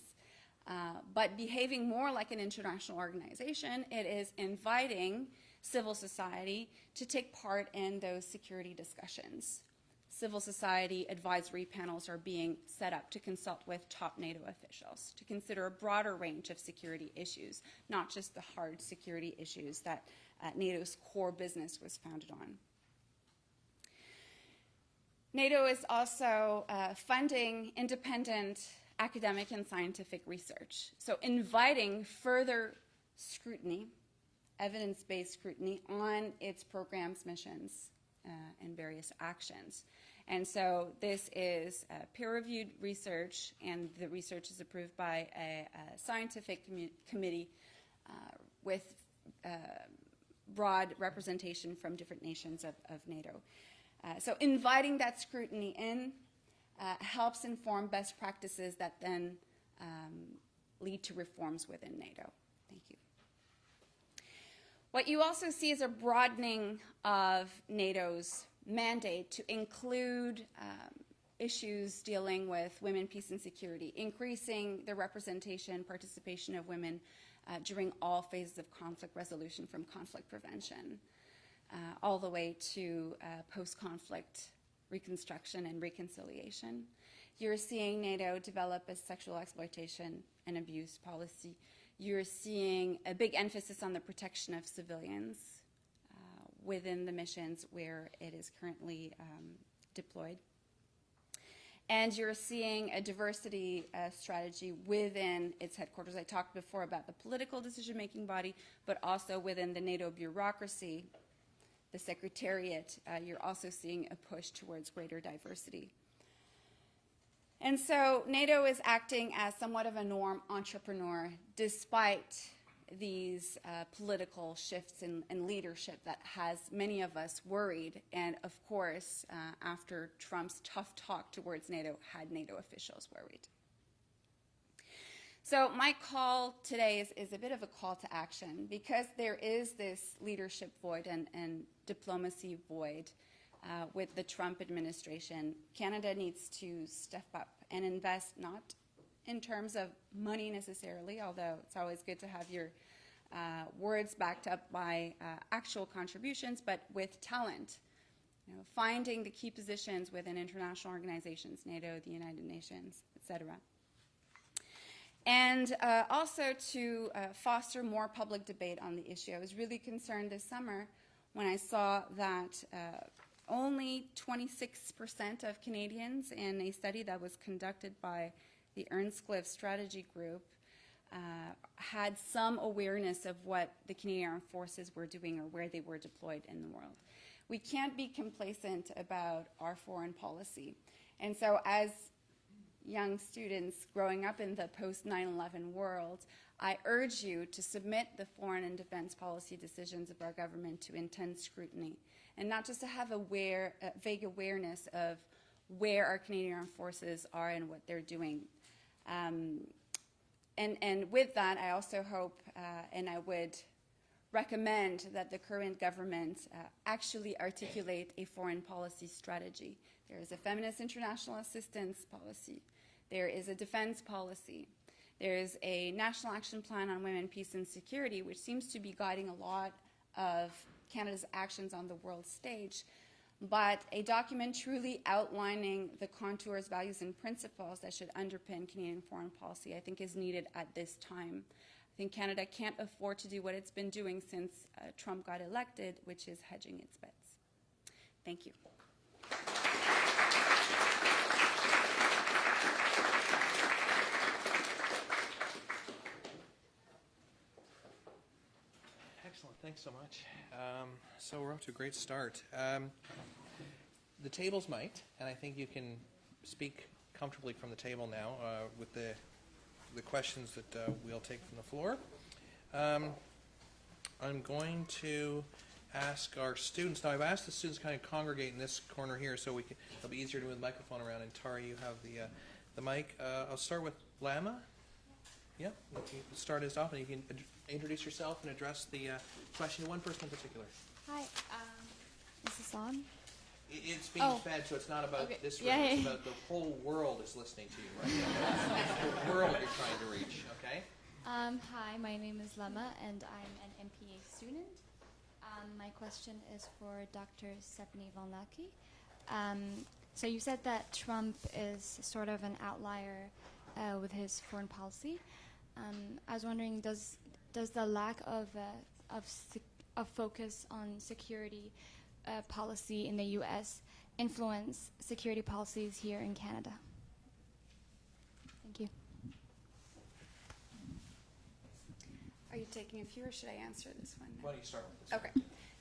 But behaving more like an international organization, it is inviting civil society to take part in those security discussions. Civil society advisory panels are being set up to consult with top NATO officials to consider a broader range of security issues, not just the hard security issues that NATO's core business was founded on. NATO is also funding independent academic and scientific research, so inviting further scrutiny, evidence-based scrutiny on its programs, missions, and various actions. And so this is peer-reviewed research, and the research is approved by a scientific committee with broad representation from different nations of NATO. So inviting that scrutiny in helps inform best practices that then lead to reforms within NATO. Thank you. What you also see is a broadening of NATO's mandate to include issues dealing with women, peace, and security, increasing the representation, participation of women during all phases of conflict resolution, from conflict prevention all the way to post-conflict reconstruction and reconciliation. You're seeing NATO develop a sexual exploitation and abuse policy. You're seeing a big emphasis on the protection of civilians within the missions where it is currently deployed. And you're seeing a diversity strategy within its headquarters. I talked before about the political decision-making body, but also within the NATO bureaucracy, the Secretariat, you're also seeing a push towards greater diversity. And so NATO is acting as somewhat of a norm entrepreneur despite these political shifts in leadership that has many of us worried, and of course, after Trump's tough talk towards NATO, had NATO officials worried. So my call today is a bit of a call to action, because there is this leadership void and diplomacy void with the Trump administration. Canada needs to step up and invest, not in terms of money necessarily, although it's always good to have your words backed up by actual contributions, but with talent. You know, finding the key positions within international organizations, NATO, the United Nations, etc. And also to foster more public debate on the issue. I was really concerned this summer when I saw that only 26% of Canadians, in a study that was conducted by the Earnscliffe Strategy Group, had some awareness of what the Canadian Armed Forces were doing or where they were deployed in the world. We can't be complacent about our foreign policy. And so as young students growing up in the post-9/11 world, I urge you to submit the foreign and defense policy decisions of our government to intense scrutiny, and not just to have a vague awareness of where our Canadian Armed Forces are and what they're doing. And with that, I also hope, and I would recommend that the current government actually articulate a foreign policy strategy. There is a feminist international assistance policy. There is a defense policy. There is a national action plan on women, peace, and security, which seems to be guiding a lot of Canada's actions on the world stage. But a document truly outlining the contours, values, and principles that should underpin Canadian foreign policy, I think, is needed at this time. I think Canada can't afford to do what it's been doing since Trump got elected, which is hedging its bets. Thank you. Excellent, thanks so much. So we're off to a great start. The tables might, and I think you can speak comfortably from the table now with the questions that we'll take from the floor. I'm going to ask our students. Now, I've asked the students to kind of congregate in this corner here, so it'll be easier to move the microphone around. And Tara, you have the mic. I'll start with Lama. Yep, you can start us off, and you can introduce yourself and address the question to one person in particular. Hi, is this on? It's being fed, so it's not about this room. Yeah. It's about the whole world is listening to you right now. It's the world you're trying to reach, okay? Hi, my name is Lama, and I'm an MPA student. My question is for Dr. Stéfanie von Hlatky. So you said that Trump is sort of an outlier with his foreign policy. I was wondering, does the lack of focus on security policy in the U.S. influence security policies here in Canada? Thank you. Are you taking a few, or should I answer this one? Why don't you start with this? Okay.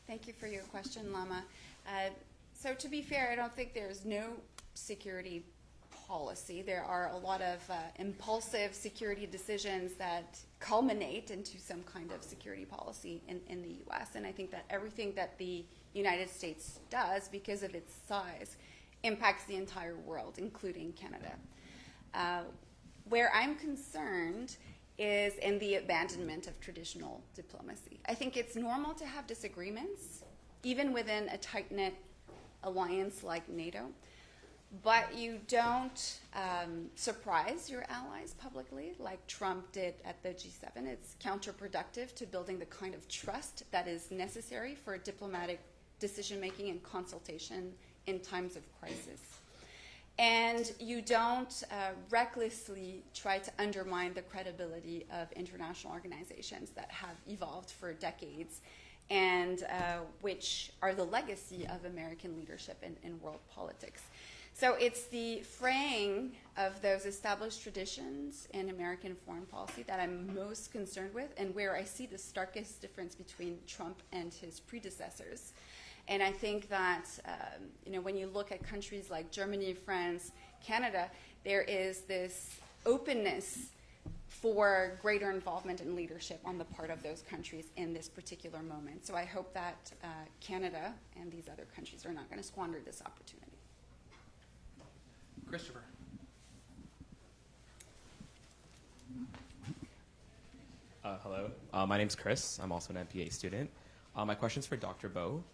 Thank you for your question, Lama. So to be fair, I don't think there's no security policy. There are a lot of impulsive security decisions that culminate into some kind of security policy in the U.S. And I think that everything that the United States does, because of its size, impacts the entire world, including Canada. Where I'm concerned is in the abandonment of traditional diplomacy. I think it's normal to have disagreements, even within a tight-knit alliance like NATO, but you don't surprise your allies publicly like Trump did at the G7. It's counterproductive to building the kind of trust that is necessary for diplomatic decision-making and consultation in times of crisis. And you don't recklessly try to undermine the credibility of international organizations that have evolved for decades and which are the legacy of American leadership in world politics. So it's the fraying of those established traditions in American foreign policy that I'm most concerned with, and where I see the starkest difference between Trump and his predecessors. And I think that when you look at countries like Germany, France, Canada, there is this openness for greater involvement and leadership on the part of those countries in this particular moment. So I hope that Canada and these other countries are not going to squander this opportunity. Christopher. Hello. My name's Chris. I'm also an MPA student. My question's for Dr. Bowe.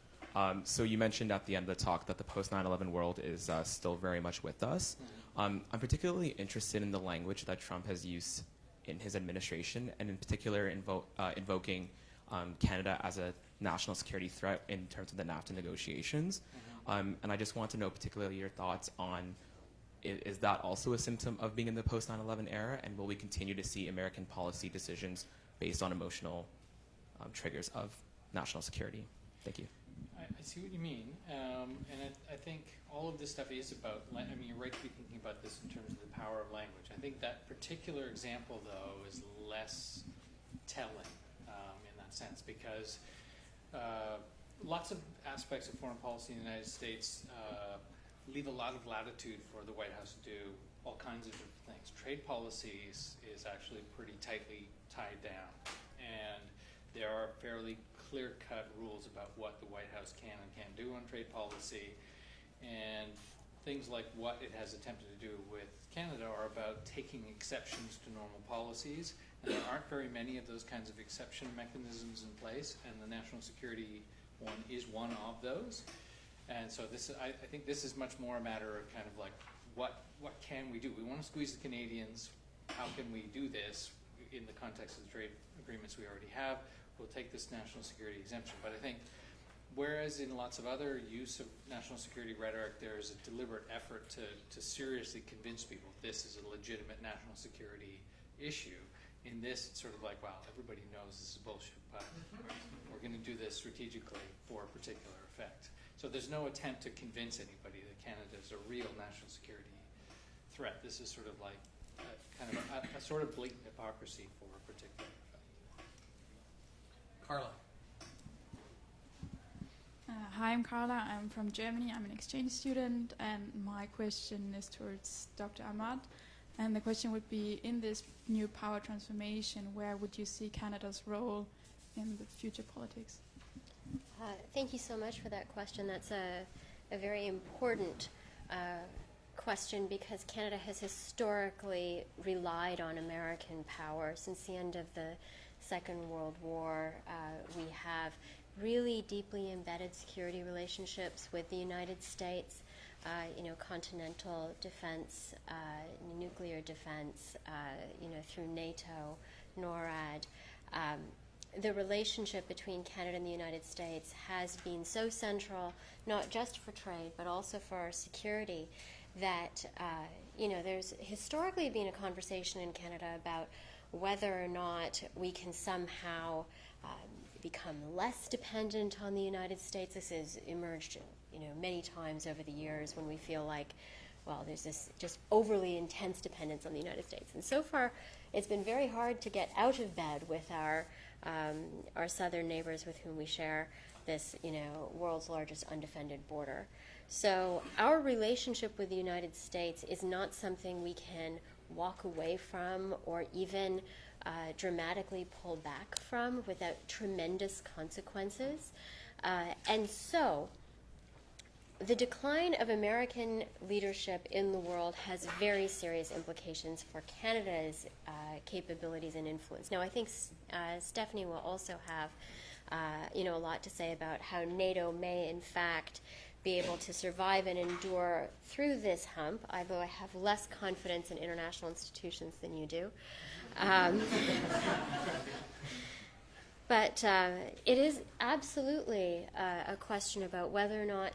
So you mentioned at the end of the talk that the post-9/11 world is still very much with us. I'm particularly interested in the language that Trump has used in his administration, and in particular invoking Canada as a national security threat in terms of the NAFTA negotiations. And I just want to know particularly your thoughts on, is that also a symptom of being in the post-9/11 era, and will we continue to see American policy decisions based on emotional triggers of national security? Thank you. I see what you mean, and I think all of this stuff is about, you're right to be thinking about this in terms of the power of language. I think that particular example, though, is less telling in that sense, because lots of aspects of foreign policy in the United States leave a lot of latitude for the White House to do all kinds of different things. Trade policies is actually pretty tightly tied down, and there are fairly clear-cut rules about what the White House can and can't do on trade policy, and things like what it has attempted to do with Canada are about taking exceptions to normal policies, and there aren't very many of those kinds of exception mechanisms in place, and the national security one is one of those. And so this, I think this is much more a matter of kind of like, what can we do? We want to squeeze the Canadians. How can we do this in the context of the trade agreements we already have? We'll take this national security exemption. But I think, whereas in lots of other use of national security rhetoric, there is a deliberate effort to seriously convince people this is a legitimate national security issue. In this, it's sort of like, wow, everybody knows this is bullshit, but we're going to do this strategically for a particular effect. So there's no attempt to convince anybody that Canada is a real national security threat. This is sort of like a sort of blatant hypocrisy for a particular effect. Carla. Hi, I'm Carla. I'm from Germany. I'm an exchange student, and my question is towards Dr. Ahmad. And the question would be, in this new power transformation, where would you see Canada's role in the future politics? Thank you so much for that question. That's a very important question, because Canada has historically relied on American power. Since the end of the Second World War, we have really deeply embedded security relationships with the United States, continental defense, nuclear defense, through NATO, NORAD. the relationship between Canada and the United States has been so central, not just for trade, but also for our security, that, there's historically been a conversation in Canada about whether or not we can somehow become less dependent on the United States. This has emerged, many times over the years when we feel like, well, there's this just overly intense dependence on the United States. And so far, it's been very hard to get out of bed with our southern neighbors with whom we share this, world's largest undefended border. So our relationship with the United States is not something we can walk away from or even dramatically pull back from without tremendous consequences. And so the decline of American leadership in the world has very serious implications for Canada's capabilities and influence. Now, I think Stéfanie will also have, a lot to say about how NATO may, in fact, be able to survive and endure through this hump, although I have less confidence in international institutions than you do. But it is absolutely a question about whether or not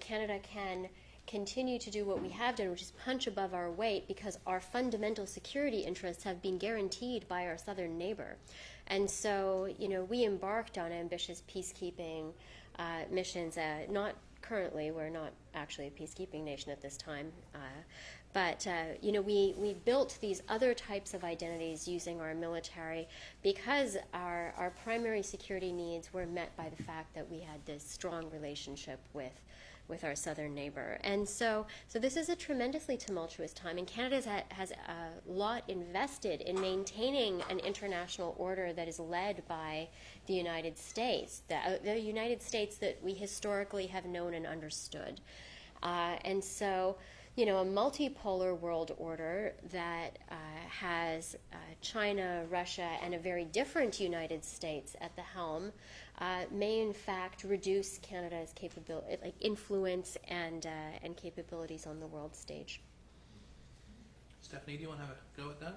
Canada can continue to do what we have done, which is punch above our weight, because our fundamental security interests have been guaranteed by our southern neighbor. And so, we embarked on ambitious peacekeeping missions. Not currently, we're not actually a peacekeeping nation at this time. But we built these other types of identities using our military because our primary security needs were met by the fact that we had this strong relationship with our southern neighbor. And so this is a tremendously tumultuous time, and Canada has a lot invested in maintaining an international order that is led by the United States, the United States that we historically have known and understood. And so, a multipolar world order that has China, Russia, and a very different United States at the helm may in fact reduce Canada's capability, influence and capabilities on the world stage. Stéfanie, do you want to have a go at that?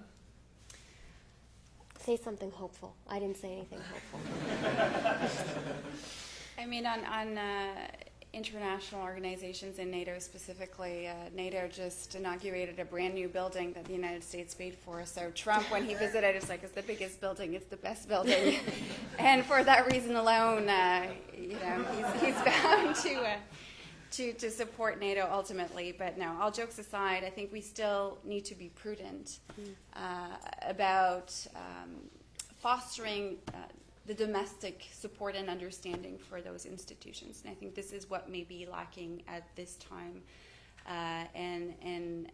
Say something hopeful. I didn't say anything hopeful. I mean, on international organizations and NATO specifically, NATO just inaugurated a brand new building that the United States paid for. So Trump, when he visited, was like, it's the biggest building, it's the best building. And for that reason alone, he's bound to support NATO ultimately. But no, all jokes aside, I think we still need to be prudent about fostering the domestic support and understanding for those institutions. And I think this is what may be lacking at this time. And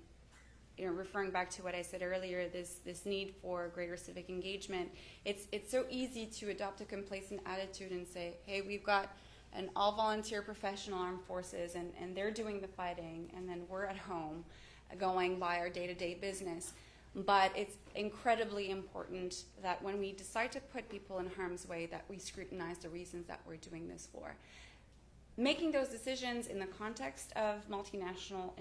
referring back to what I said earlier, this need for greater civic engagement, it's so easy to adopt a complacent attitude and say, hey, we've got an all-volunteer professional armed forces, and they're doing the fighting, and then we're at home going by our day-to-day business. But it's incredibly important that when we decide to put people in harm's way, that we scrutinize the reasons that we're doing this for. Making those decisions in the context of multinational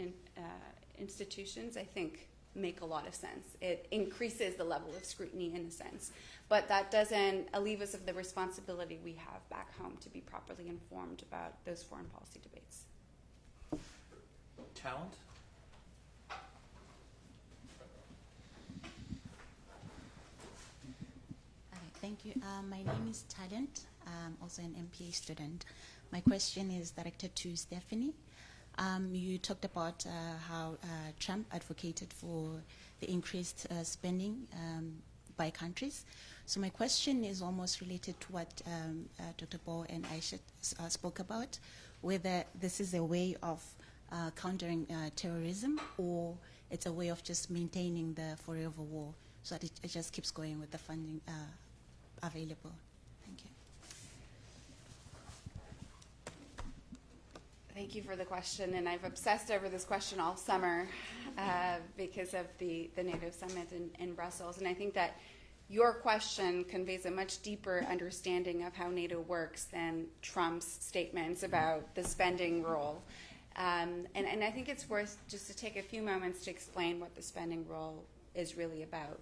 institutions, I think, make a lot of sense. It increases the level of scrutiny in a sense. But that doesn't alleviate us of the responsibility we have back home to be properly informed about those foreign policy debates. Talent? Thank you. My name is Talent. I'm also an MPA student. My question is directed to Stéfanie. You talked about how Trump advocated for the increased spending by countries. So my question is almost related to what Dr. Bo and Aisha spoke about, whether this is a way of countering terrorism, or it's a way of just maintaining the forever war, so that it just keeps going with the funding available. Thank you. Thank you for the question, and I've obsessed over this question all summer because of the NATO summit in Brussels, and I think that your question conveys a much deeper understanding of how NATO works than Trump's statements about the spending role. And I think it's worth just to take a few moments to explain what the spending role is really about.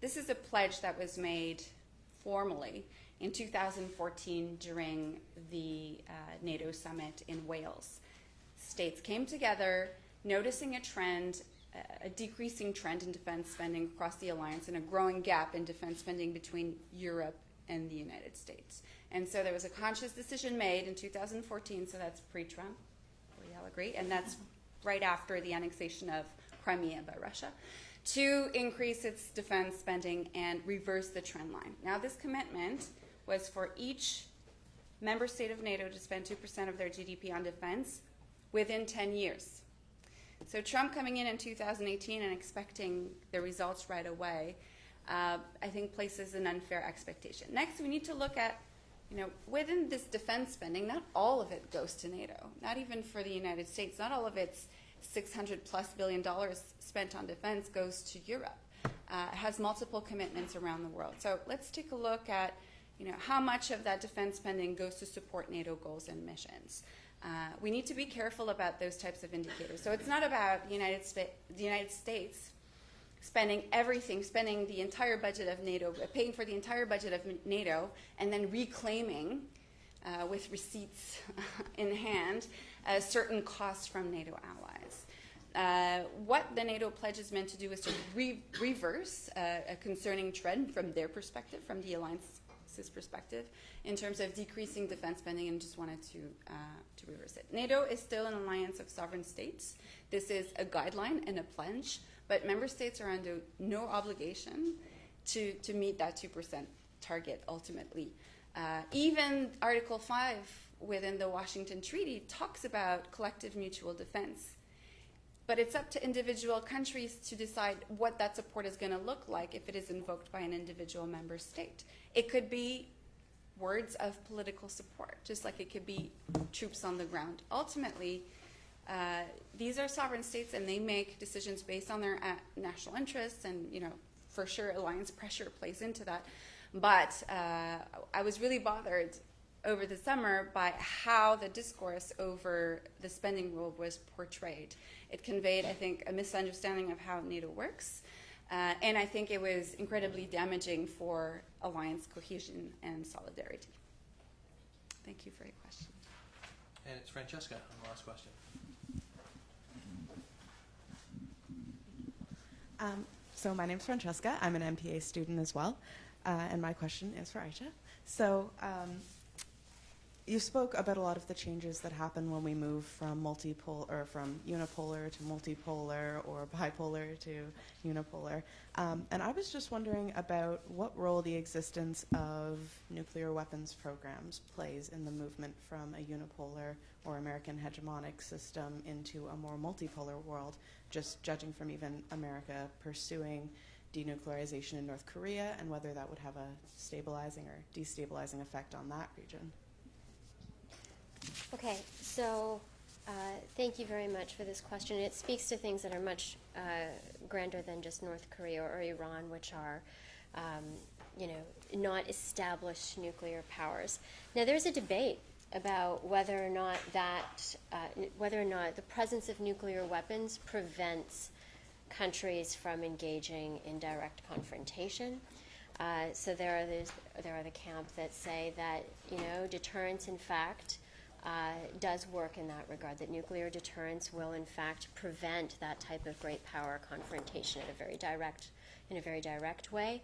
This is a pledge that was made formally in 2014 during the NATO summit in Wales. States came together, noticing a trend, a decreasing trend in defense spending across the alliance and a growing gap in defense spending between Europe and the United States. And so there was a conscious decision made in 2014, so that's pre-Trump, we all agree, and that's right after the annexation of Crimea by Russia, to increase its defense spending and reverse the trend line. Now, this commitment was for each member state of NATO to spend 2% of their GDP on defense within 10 years. So Trump coming in 2018 and expecting the results right away, I think places an unfair expectation. Next, we need to look at, within this defense spending, not all of it goes to NATO, not even for the United States. Not all of its $600+ billion spent on defense goes to Europe. It has multiple commitments around the world. So let's take a look at, how much of that defense spending goes to support NATO goals and missions. We need to be careful about those types of indicators. So it's not about the United States spending everything, spending the entire budget of NATO, paying for the entire budget of NATO, and then reclaiming with receipts in hand certain costs from NATO allies. What the NATO pledge is meant to do is to reverse a concerning trend from their perspective, from the alliance's perspective, in terms of decreasing defense spending, and just wanted to reverse it. NATO is still an alliance of sovereign states. This is a guideline and a pledge, but member states are under no obligation to meet that 2% target ultimately. Even Article 5 within the Washington Treaty talks about collective mutual defense. But it's up to individual countries to decide what that support is going to look like if it is invoked by an individual member state. It could be words of political support, just like it could be troops on the ground. Ultimately, these are sovereign states, and they make decisions based on their national interests, and for sure alliance pressure plays into that. But I was really bothered over the summer by how the discourse over the spending rule was portrayed. It conveyed, I think, a misunderstanding of how NATO works, and I think it was incredibly damaging for alliance cohesion and solidarity. Thank you for your question. And it's Francesca on the last question. So my name's Francesca. I'm an MPA student as well, and my question is for Aisha. So you spoke about a lot of the changes that happen when we move from from unipolar to multipolar, or bipolar to unipolar. And I was just wondering about what role the existence of nuclear weapons programs plays in the movement from a unipolar or American hegemonic system into a more multipolar world, just judging from even America pursuing denuclearization in North Korea, and whether that would have a stabilizing or destabilizing effect on that region. Okay, so thank you very much for this question. It speaks to things that are much grander than just North Korea or Iran, which are, not established nuclear powers. Now, there's a debate about whether or not the presence of nuclear weapons prevents countries from engaging in direct confrontation. So there are the camp that say that deterrence, in fact, does work in that regard, that nuclear deterrence will in fact prevent that type of great power confrontation in a very direct way,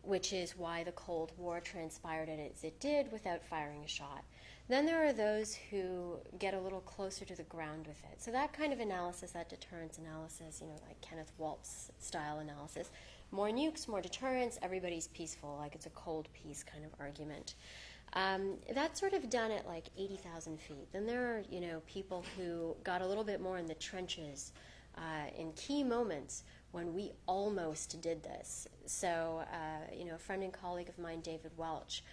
which is why the Cold War transpired as it did without firing a shot. Then there are those who get a little closer to the ground with it. So that kind of analysis, that deterrence analysis, like Kenneth Waltz style analysis, more nukes, more deterrence, everybody's peaceful, like it's a cold peace kind of argument. That's sort of done at like 80,000 feet. Then there are, people who got a little bit more in the trenches in key moments when we almost did this. So, a friend and colleague of mine, David Welch,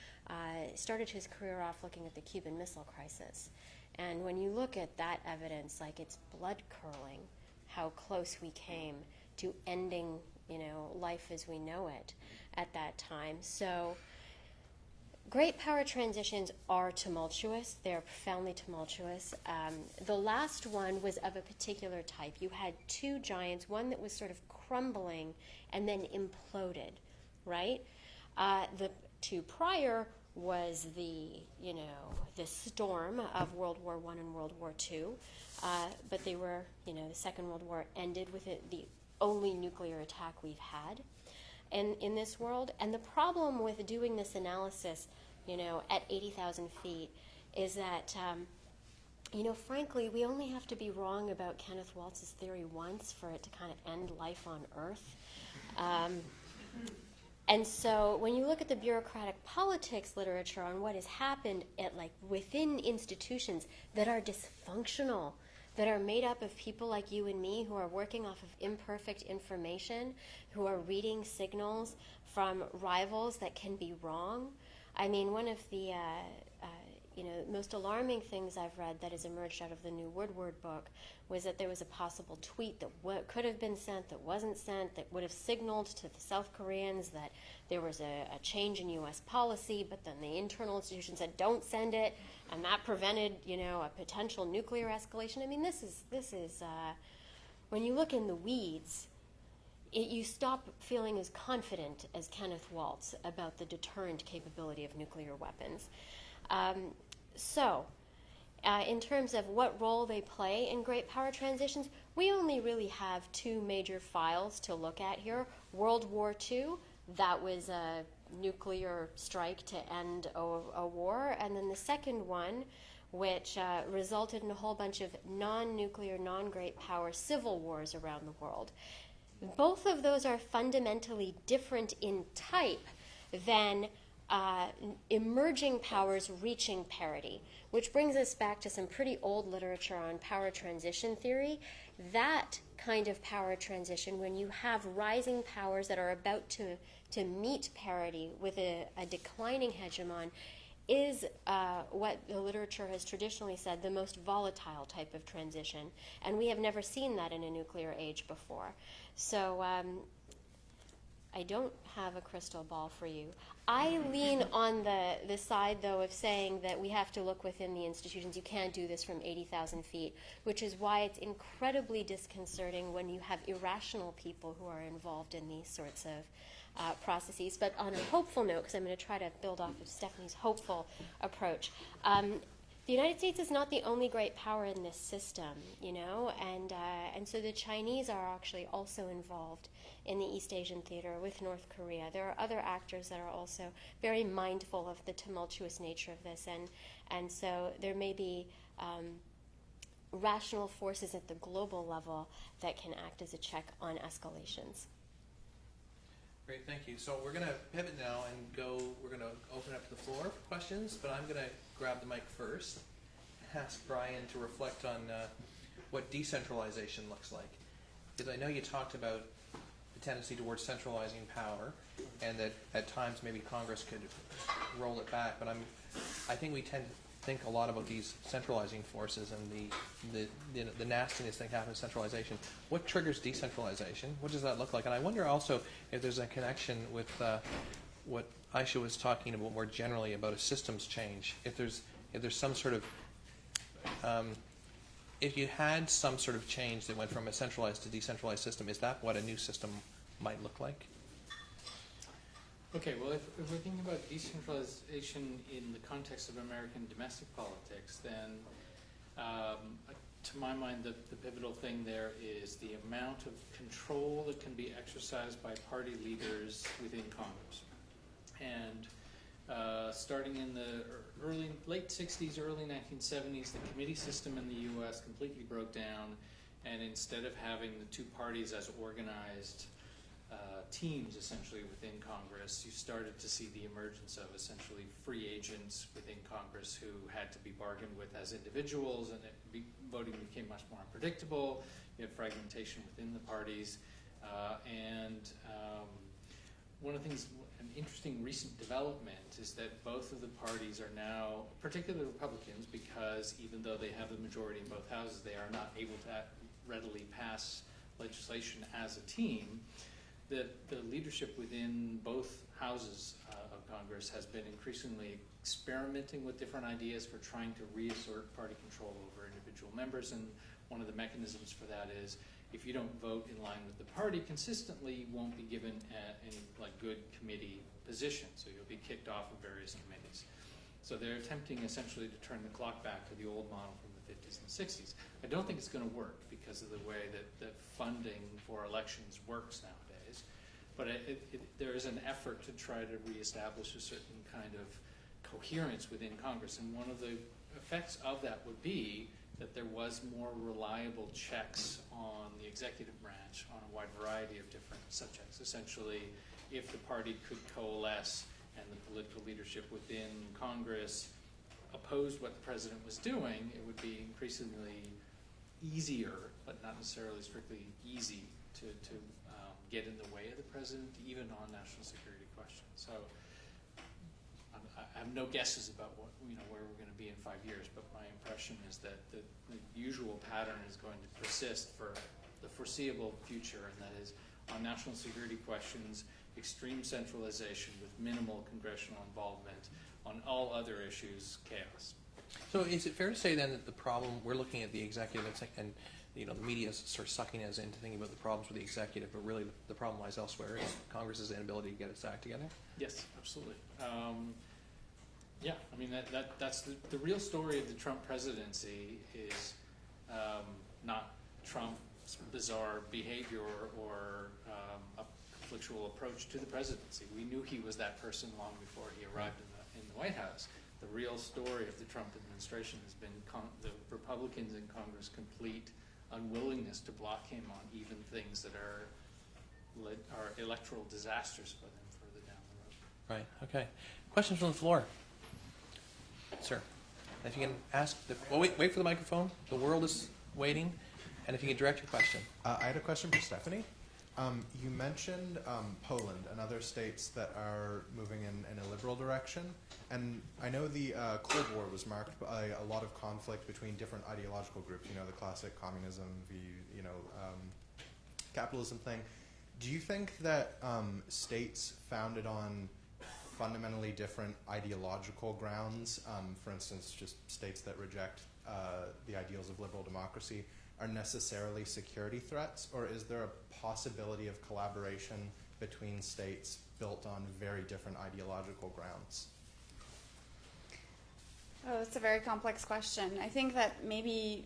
started his career off looking at the Cuban Missile Crisis. And when you look at that evidence, like it's blood-curdling how close we came to ending, life as we know it at that time. So great power transitions are tumultuous. They're profoundly tumultuous. The last one was of a particular type. You had two giants, one that was sort of crumbling and then imploded, right? The two prior was the storm of World War I and World War II, but they were, the Second World War ended with the only nuclear attack we've had in this world. And the problem with doing this analysis, at 80,000 feet is that, frankly, we only have to be wrong about Kenneth Waltz's theory once for it to kind of end life on Earth. And so when you look at the bureaucratic politics literature on what has happened within institutions that are dysfunctional, that are made up of people like you and me who are working off of imperfect information, who are reading signals from rivals that can be wrong. I mean, one of the most alarming things I've read that has emerged out of the new Woodward book was that there was a possible tweet that could have been sent, that wasn't sent, that would have signaled to the South Koreans that there was a change in U.S. policy, but then the internal institution said, don't send it, and that prevented, a potential nuclear escalation. I mean, this is when you look in the weeds, you stop feeling as confident as Kenneth Waltz about the deterrent capability of nuclear weapons. In terms of what role they play in great power transitions, we only really have two major files to look at here. World War II, that was a nuclear strike to end a war, and then the second one, which resulted in a whole bunch of non-nuclear, non-great power civil wars around the world. Both of those are fundamentally different in type than emerging powers reaching parity, which brings us back to some pretty old literature on power transition theory. That kind of power transition, when you have rising powers that are about to meet parity with a declining hegemon, is what the literature has traditionally said the most volatile type of transition. And we have never seen that in a nuclear age before. So I don't have a crystal ball for you. I lean on the side, though, of saying that we have to look within the institutions. You can't do this from 80,000 feet, which is why it's incredibly disconcerting when you have irrational people who are involved in these sorts of processes. But on a hopeful note, because I'm going to try to build off of Stephanie's hopeful approach, the United States is not the only great power in this system, and so the Chinese are actually also involved in the East Asian theater with North Korea. There are other actors that are also very mindful of the tumultuous nature of this, and so there may be rational forces at the global level that can act as a check on escalations. Great, thank you. So we're going to pivot now and we're going to open up the floor for questions, but I'm going to grab the mic first, ask Brian to reflect on what decentralization looks like. Because I know you talked about the tendency towards centralizing power, and that at times maybe Congress could roll it back, but I think we tend to think a lot about these centralizing forces and the nastiness that happens in centralization. What triggers decentralization? What does that look like? And I wonder also if there's a connection with what Aisha was talking about more generally about a systems change. If there's some sort of if you had some sort of change that went from a centralized to decentralized system, is that what a new system might look like? Okay, well, if we're thinking about decentralization in the context of American domestic politics, then to my mind, the pivotal thing there is the amount of control that can be exercised by party leaders within Congress. And starting in the late 60s, early 1970s, the committee system in the U.S. completely broke down, and instead of having the two parties as organized teams essentially within Congress, you started to see the emergence of essentially free agents within Congress who had to be bargained with as individuals, and voting became much more unpredictable. You had fragmentation within the parties, and one of the things, an interesting recent development is that both of the parties are now, particularly Republicans, because even though they have the majority in both houses, they are not able to readily pass legislation as a team. The leadership within both houses of Congress has been increasingly experimenting with different ideas for trying to reassert party control over individual members, and one of the mechanisms for that is if you don't vote in line with the party consistently, you won't be given any good committee position. So you'll be kicked off of various committees. So they're attempting essentially to turn the clock back to the old model from the 50s and 60s. I don't think it's going to work because of the way that funding for elections works nowadays. But there is an effort to try to reestablish a certain kind of coherence within Congress. And one of the effects of that would be that there was more reliable checks on the executive branch on a wide variety of different subjects. Essentially, if the party could coalesce and the political leadership within Congress opposed what the president was doing, it would be increasingly easier, but not necessarily strictly easy, to get in the way of the president, even on national security questions. So I have no guesses about where we're going to be in 5 years, but my impression is that the usual pattern is going to persist for the foreseeable future, and that is on national security questions, extreme centralization with minimal congressional involvement. On all other issues, chaos. So is it fair to say then that the problem, we're looking at the executive and the media is sort of sucking us into thinking about the problems with the executive, but really the problem lies elsewhere, is Congress's inability to get its act together? Yes, absolutely. Yeah, I mean, that's the real story of the Trump presidency is not Trump's bizarre behavior or a conflictual approach to the presidency. We knew he was that person long before he arrived in the White House. The real story of the Trump administration has been the Republicans in Congress' complete unwillingness to block him on even things that are electoral disasters for them further down the road. Right, okay. Questions from the floor? Sir, if you can ask, wait for the microphone. The world is waiting. And if you can direct your question. I had a question for Stéfanie. You mentioned Poland and other states that are moving in a liberal direction. And I know the Cold War was marked by a lot of conflict between different ideological groups, the classic communism, capitalism thing. Do you think that states founded on fundamentally different ideological grounds, for instance, just states that reject the ideals of liberal democracy, are necessarily security threats, or is there a possibility of collaboration between states built on very different ideological grounds? Oh, that's a very complex question. I think that maybe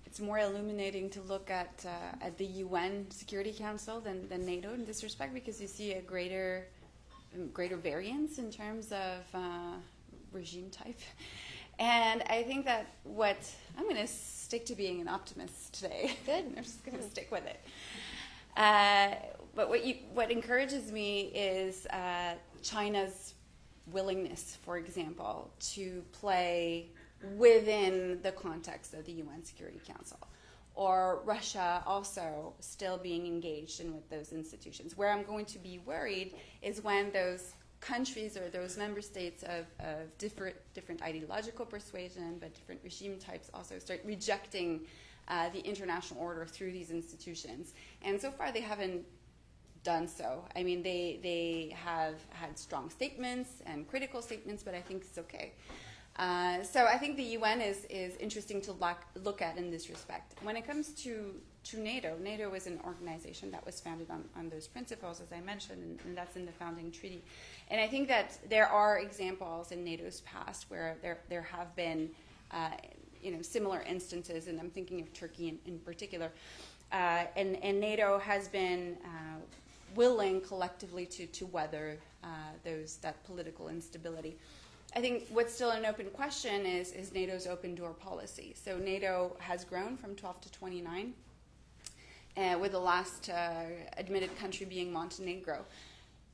it's more illuminating to look at the UN Security Council than NATO in this respect, because you see a greater variance in terms of regime type. And I think that I'm going to stick to being an optimist today. Good. I'm just going to stick with it. But what encourages me is China's willingness, for example, to play within the context of the UN Security Council, or Russia also still being engaged in with those institutions. Where I'm going to be worried is when those countries or those member states of different ideological persuasion but different regime types also start rejecting the international order through these institutions. And so far they haven't done so. I mean, they have had strong statements and critical statements, but I think it's okay. So I think the UN is interesting to look at in this respect. When it comes to NATO is an organization that was founded on those principles, as I mentioned, and that's in the founding treaty. And I think that there are examples in NATO's past where there have been similar instances, and I'm thinking of Turkey in particular. And NATO has been willing collectively to weather that political instability. I think what's still an open question is NATO's open door policy. So NATO has grown from 12 to 29, with the last admitted country being Montenegro.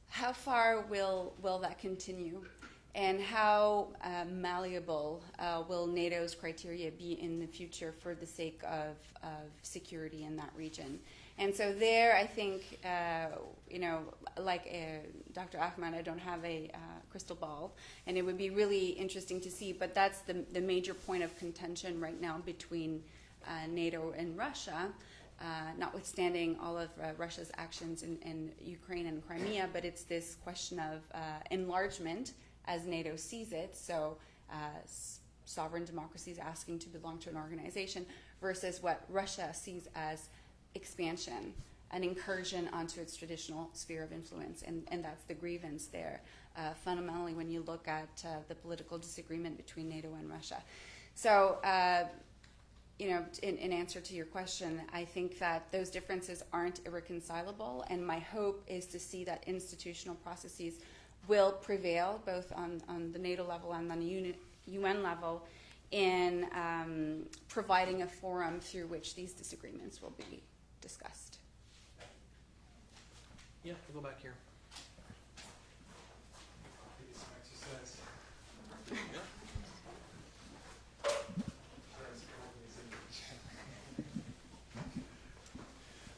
How far will that continue? And how malleable will NATO's criteria be in the future for the sake of security in that region? And so there, I think, like Dr. Ahmad, I don't have a crystal ball, and it would be really interesting to see. But that's the major point of contention right now between NATO and Russia, notwithstanding all of Russia's actions in Ukraine and Crimea. But it's this question of enlargement as NATO sees it. So sovereign democracies asking to belong to an organization versus what Russia sees as expansion, an incursion onto its traditional sphere of influence, and that's the grievance there, fundamentally, when you look at the political disagreement between NATO and Russia. So, in answer to your question, I think that those differences aren't irreconcilable, and my hope is to see that institutional processes will prevail, both on the NATO level and on the UN level, in providing a forum through which these disagreements will be discussed. Yeah, we'll go back here.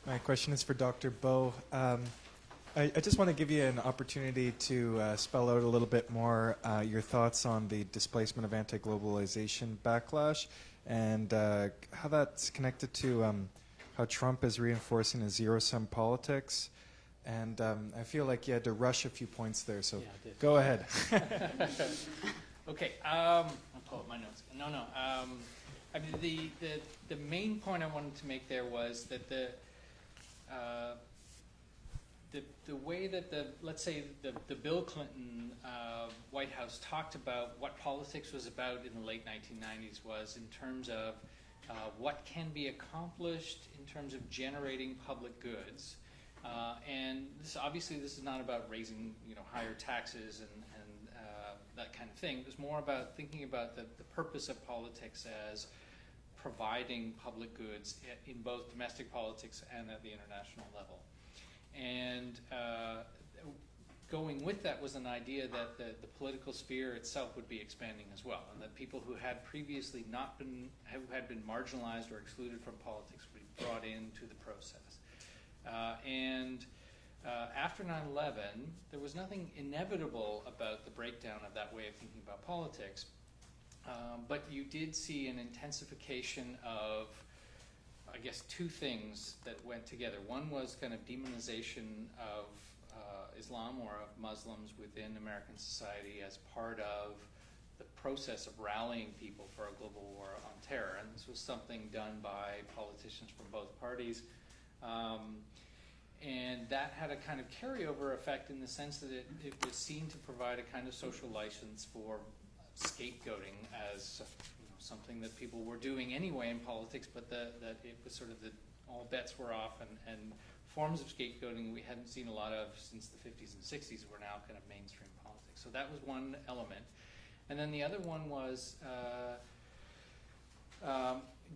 My question is for Dr. Bo. I just want to give you an opportunity to spell out a little bit more your thoughts on the displacement of anti-globalization backlash and how that's connected to how Trump is reinforcing a zero-sum politics. And I feel like you had to rush a few points there, so Yeah, I did. go ahead. Okay, I'll pull up my notes. No. I mean, the main point I wanted to make there was that the way that let's say the Bill Clinton White House talked about what politics was about in the late 1990s was in terms of what can be accomplished in terms of generating public goods. And obviously this is not about raising higher taxes and that kind of thing. It was more about thinking about the purpose of politics as providing public goods in both domestic politics and at the international level. And going with that was an idea that the political sphere itself would be expanding as well, and that people who had previously who had been marginalized or excluded from politics would be brought into the process. After 9/11, there was nothing inevitable about the breakdown of that way of thinking about politics, but you did see an intensification of, I guess, two things that went together. One was kind of demonization of Islam or of Muslims within American society as part of the process of rallying people for a global war on terror. And this was something done by politicians from both parties. And that had a kind of carryover effect in the sense that it was seen to provide a kind of social license for scapegoating as something that people were doing anyway in politics, but that it was sort of all bets were off, and forms of scapegoating we hadn't seen a lot of since the 50s and 60s were now kind of mainstream politics. So that was one element. And then the other one was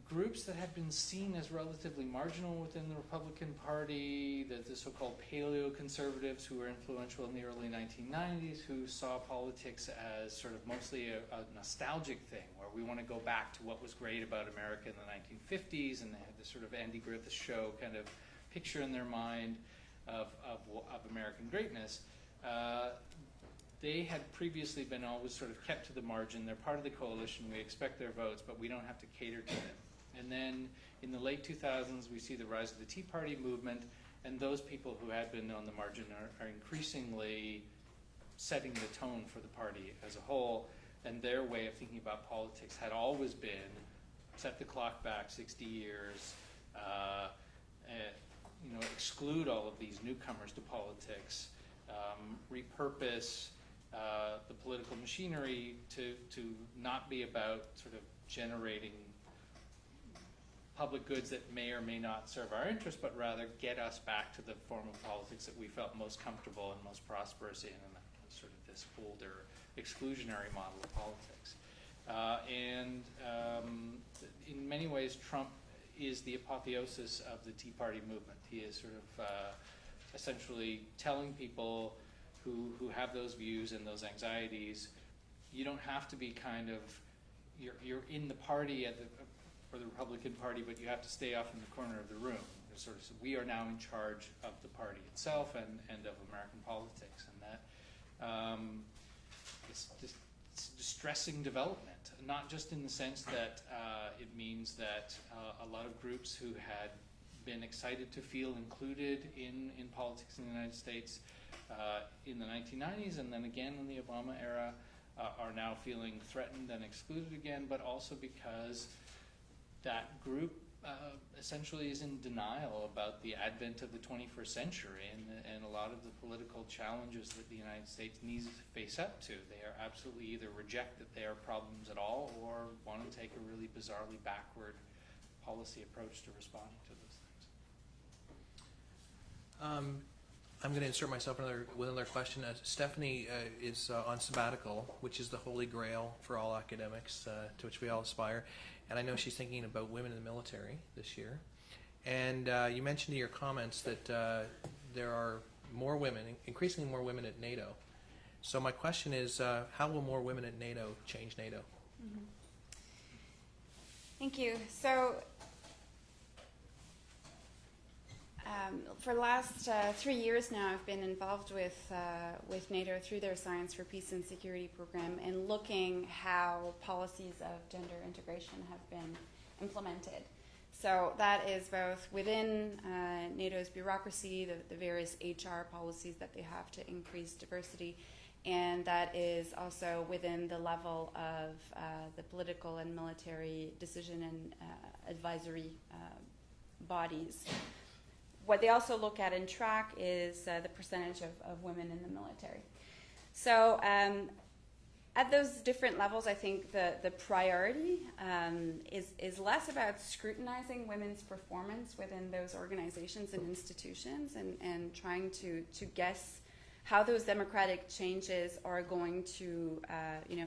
groups that had been seen as relatively marginal within the Republican Party, the so-called paleo-conservatives who were influential in the early 1990s, who saw politics as sort of mostly a nostalgic thing, where we want to go back to what was great about America in the 1950s, and they had this sort of Andy Griffith Show kind of picture in their mind of American greatness. They had previously been always sort of kept to the margin. They're part of the coalition. We expect their votes, but we don't have to cater to them. And then in the late 2000s, we see the rise of the Tea Party movement, and those people who had been on the margin are increasingly setting the tone for the party as a whole. And their way of thinking about politics had always been set the clock back 60 years, exclude all of these newcomers to politics, repurpose the political machinery to not be about sort of generating public goods that may or may not serve our interests, but rather get us back to the form of politics that we felt most comfortable and most prosperous in, and that was sort of this older exclusionary model of politics. In many ways, Trump is the apotheosis of the Tea Party movement. He is sort of essentially telling people who have those views and those anxieties, you don't have to be kind of, you're in the party or the Republican Party, but you have to stay off in the corner of the room. There's sort of, we are now in charge of the party itself and of American politics, and that it's distressing development, not just in the sense that it means that a lot of groups who had been excited to feel included in politics in the United States in the 1990s and then again in the Obama era are now feeling threatened and excluded again, but also because that group essentially is in denial about the advent of the 21st century and a lot of the political challenges that the United States needs to face up to. They are absolutely either reject that they are problems at all or want to take a really bizarrely backward policy approach to responding to those things. I'm going to insert myself with another question. Stephanie is on sabbatical, which is the holy grail for all academics, to which we all aspire. And I know she's thinking about women in the military this year. And you mentioned in your comments that there are more women, increasingly more women at NATO. So my question is, how will more women at NATO change NATO? Mm-hmm. Thank you. So for the last 3 years now, I've been involved with NATO through their Science for Peace and Security program and looking how policies of gender integration have been implemented. So that is both within NATO's bureaucracy, the various HR policies that they have to increase diversity, and that is also within the level of the political and military decision and advisory bodies. What they also look at and track is the percentage of women in the military. So at those different levels, I think the priority is less about scrutinizing women's performance within those organizations and institutions and trying to guess how those democratic changes are going to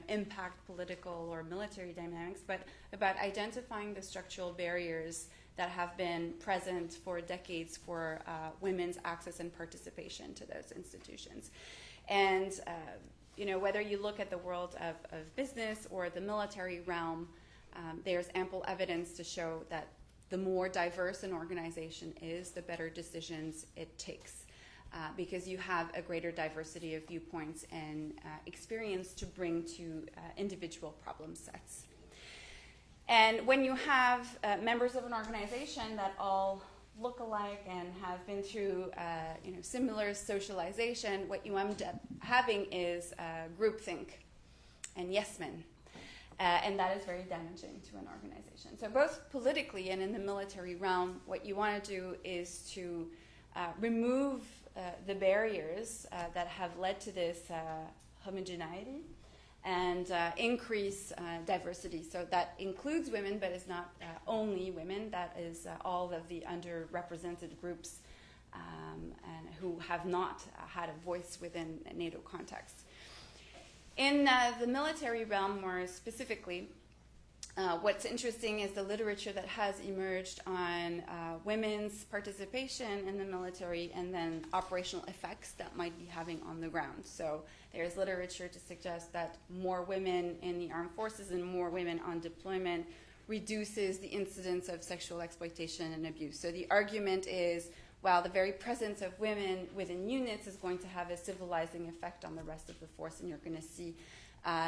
impact political or military dynamics, but about identifying the structural barriers that have been present for decades for women's access and participation to those institutions. And whether you look at the world of business or the military realm, there's ample evidence to show that the more diverse an organization is, the better decisions it takes, because you have a greater diversity of viewpoints and experience to bring to individual problem sets. And when you have members of an organization that all look alike and have been through similar socialization, what you end up having is groupthink and yes men. And that is very damaging to an organization. So both politically and in the military realm, what you want to do is to remove the barriers that have led to this homogeneity and increase diversity. So that includes women, but it's not only women. That is all of the underrepresented groups and who have not had a voice within a NATO context. In the military realm, more specifically, what's interesting is the literature that has emerged on women's participation in the military and then operational effects that might be having on the ground. So there's literature to suggest that more women in the armed forces and more women on deployment reduces the incidence of sexual exploitation and abuse. So the argument is, well, the very presence of women within units is going to have a civilizing effect on the rest of the force, and you're going to see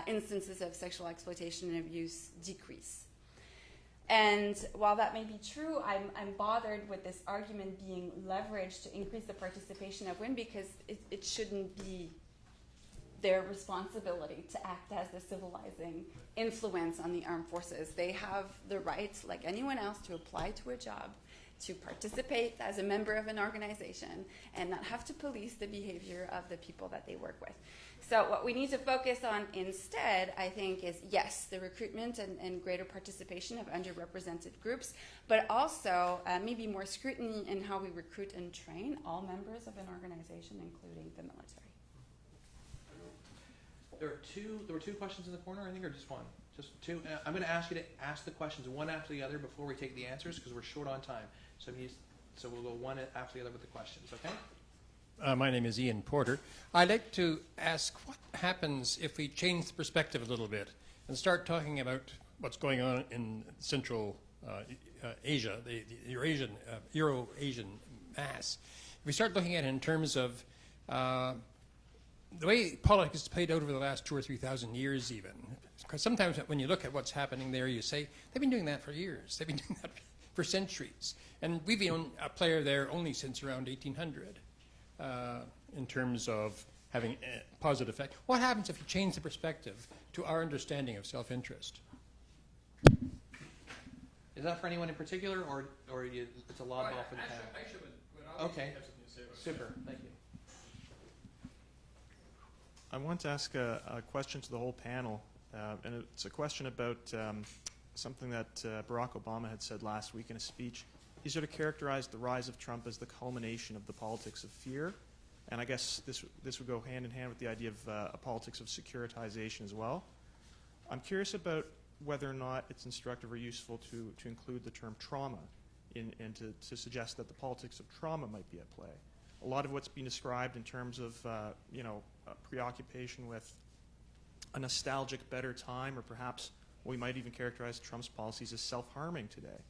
instances of sexual exploitation and abuse decrease. And while that may be true, I'm bothered with this argument being leveraged to increase the participation of women, because it shouldn't be their responsibility to act as the civilizing influence on the armed forces. They have the right, like anyone else, to apply to a job, to participate as a member of an organization, and not have to police the behavior of the people that they work with. So what we need to focus on instead, I think, is, yes, the recruitment and greater participation of underrepresented groups, but also maybe more scrutiny in how we recruit and train all members of an organization, including the military. There were two questions in the corner, I think, or just one? Just two. I'm going to ask you to ask the questions one after the other before we take the answers, because we're short on time. So we'll go one after the other with the questions, okay? My name is Ian Porter. I'd like to ask what happens if we change the perspective a little bit and start talking about what's going on in Central Asia, the Euro-Asian mass. If we start looking at it in terms of the way politics has played out over the last 2,000 or 3,000 years even, because sometimes when you look at what's happening there, you say, they've been doing that for years. They've been doing that for centuries. And we've been a player there only since around 1800 in terms of having a positive effect. What happens if you change the perspective to our understanding of self-interest? Is that for anyone in particular, or it's a lob ball for the panel? Aisha would obviously Okay. have something to say about Super, thank you. I want to ask a question to the whole panel, and it's a question about something that Barack Obama had said last week in a speech. He sort of characterized the rise of Trump as the culmination of the politics of fear, and I guess this would go hand in hand with the idea of a politics of securitization as well. I'm curious about whether or not it's instructive or useful to include the term trauma and to suggest that the politics of trauma might be at play. A lot of what's been described in terms of preoccupation with a nostalgic better time, or perhaps we might even characterize Trump's policies as self-harming today.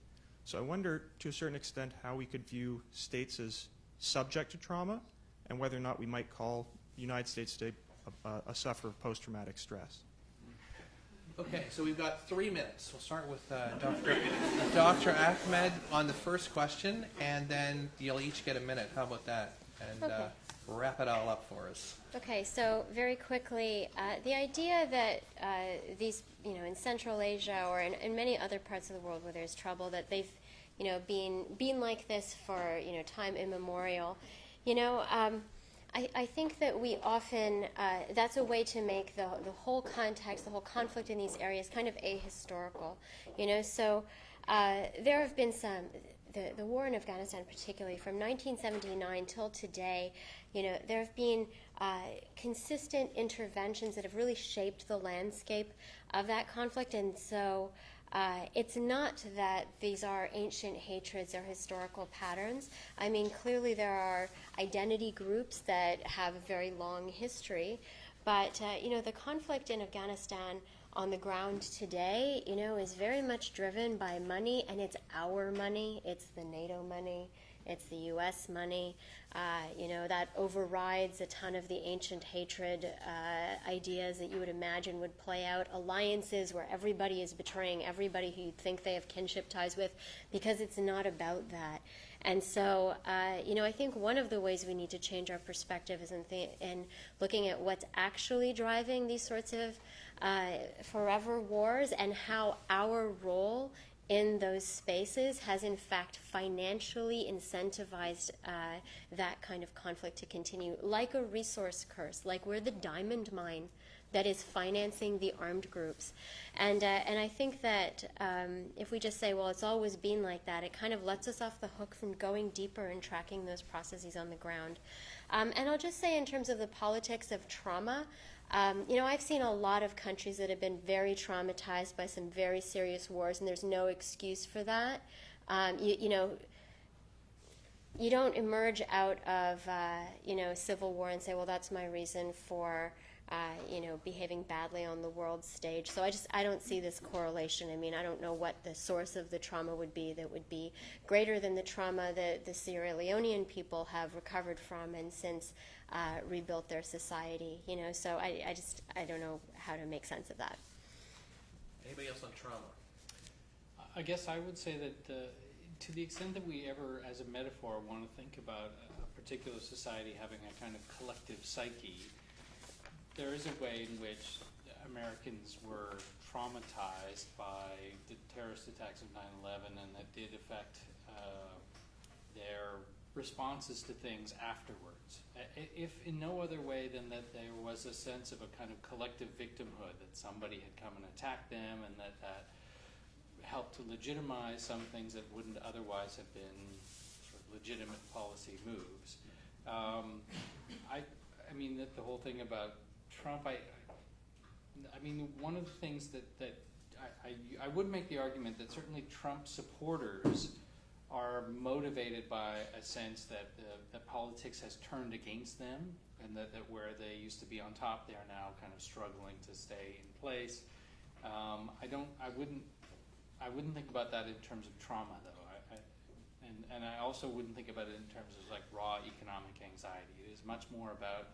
So I wonder, to a certain extent, how we could view states as subject to trauma, and whether or not we might call the United States today a sufferer of post-traumatic stress. Okay, so we've got 3 minutes. We'll start with Dr. Ahmed on the first question, and then you'll each get a minute. How about that? And Okay. Wrap it all up for us. Okay, so very quickly, the idea that these, in Central Asia or in many other parts of the world where there's trouble, that they've, been like this for, time immemorial, I think that we often, that's a way to make the whole context, the whole conflict in these areas kind of ahistorical, so there have been some, the war in Afghanistan particularly, from 1979 till today, there have been consistent interventions that have really shaped the landscape of that conflict, and so it's not that these are ancient hatreds or historical patterns. I mean, clearly there are identity groups that have a very long history, but the conflict in Afghanistan on the ground today, is very much driven by money, and it's our money. It's the NATO money. It's the U.S. money. That overrides a ton of the ancient hatred ideas that you would imagine would play out. Alliances where everybody is betraying everybody who you think they have kinship ties with, because it's not about that. And so, I think one of the ways we need to change our perspective is in looking at what's actually driving these sorts of forever wars, and how our role in those spaces has in fact financially incentivized that kind of conflict to continue, like a resource curse, like we're the diamond mine that is financing the armed groups. And I think that if we just say, well, it's always been like that, it kind of lets us off the hook from going deeper and tracking those processes on the ground. And I'll just say, in terms of the politics of trauma, I've seen a lot of countries that have been very traumatized by some very serious wars, and there's no excuse for that. You don't emerge out of, civil war and say, well, that's my reason for, behaving badly on the world stage. So I don't see this correlation. I mean, I don't know what the source of the trauma would be that would be greater than the trauma that the Sierra Leonean people have recovered from and since rebuilt their society. So I don't know how to make sense of that. Anybody else on trauma? I guess I would say that to the extent that we ever, as a metaphor, want to think about a particular society having a kind of collective psyche, there is a way in which Americans were traumatized by the terrorist attacks of 9/11, and that did affect their responses to things afterwards. If in no other way than that there was a sense of a kind of collective victimhood, that somebody had come and attacked them, and that helped to legitimize some things that wouldn't otherwise have been sort of legitimate policy moves. I mean, that the whole thing about Trump, I mean, one of the things that I would make the argument that certainly Trump supporters are motivated by a sense that politics has turned against them, and that where they used to be on top, they are now kind of struggling to stay in place. I wouldn't think about that in terms of trauma, though. And I also wouldn't think about it in terms of like raw economic anxiety. It is much more about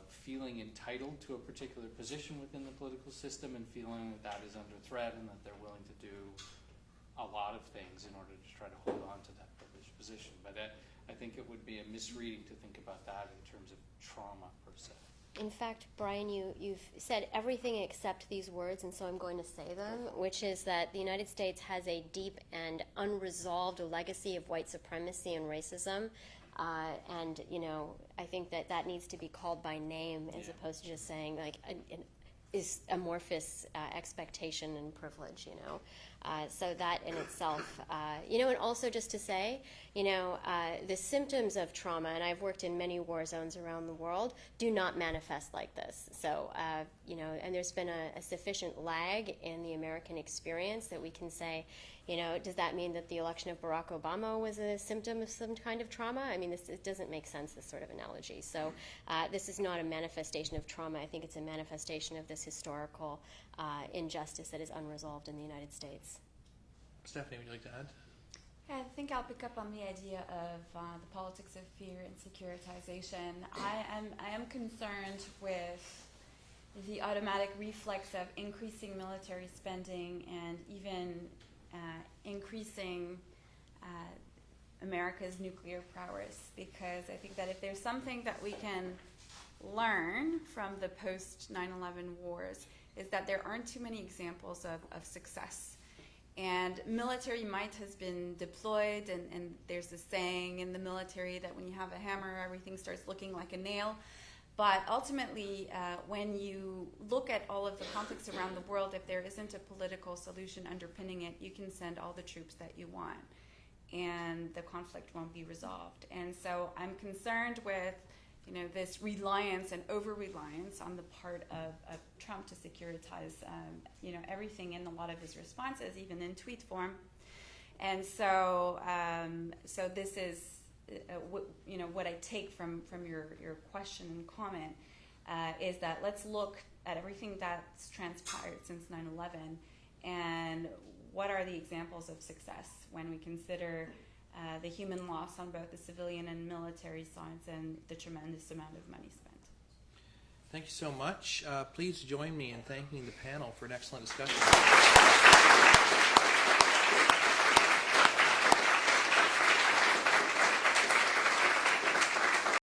feeling entitled to a particular position within the political system, and feeling that is under threat, and that they're willing to do a lot of things in order to try to hold on to that privileged position. But I think it would be a misreading to think about that in terms of trauma per se. In fact, Brian, you've said everything except these words, and so I'm going to say them, which is that the United States has a deep and unresolved legacy of white supremacy and racism. And, you know, I think that that needs to be called by name as opposed to just saying, like, an is amorphous expectation and privilege, you know. So that in itself, you know, and also just to say, you know, the symptoms of trauma, and I've worked in many war zones around the world, do not manifest like this. So, you know, and there's been a sufficient lag in the American experience that we can say, you know, does that mean that the election of Barack Obama was a symptom of some kind of trauma? I mean, it doesn't make sense, this sort of analogy. So this is not a manifestation of trauma. I think it's a manifestation of this historical injustice that is unresolved in the United States. Stephanie, would you like to add? Yeah, I think I'll pick up on the idea of the politics of fear and securitization. I am concerned with the automatic reflex of increasing military spending and even increasing America's nuclear prowess, because I think that if there's something that we can learn from the post 9/11 wars is that there aren't too many examples of success. And military might has been deployed, and there's a saying in the military that when you have a hammer, everything starts looking like a nail. But ultimately, when you look at all of the conflicts around the world, if there isn't a political solution underpinning it, you can send all the troops that you want, and the conflict won't be resolved. And so I'm concerned with, you know, this reliance and over-reliance on the part of Trump to securitize, you know, everything in a lot of his responses, even in tweet form. And so, so this is, you know, what I take from your question and comment is that let's look at everything that's transpired since 9/11 and what are the examples of success when we consider the human loss on both the civilian and military sides and the tremendous amount of money spent. Thank you so much. Please join me in thanking the panel for an excellent discussion.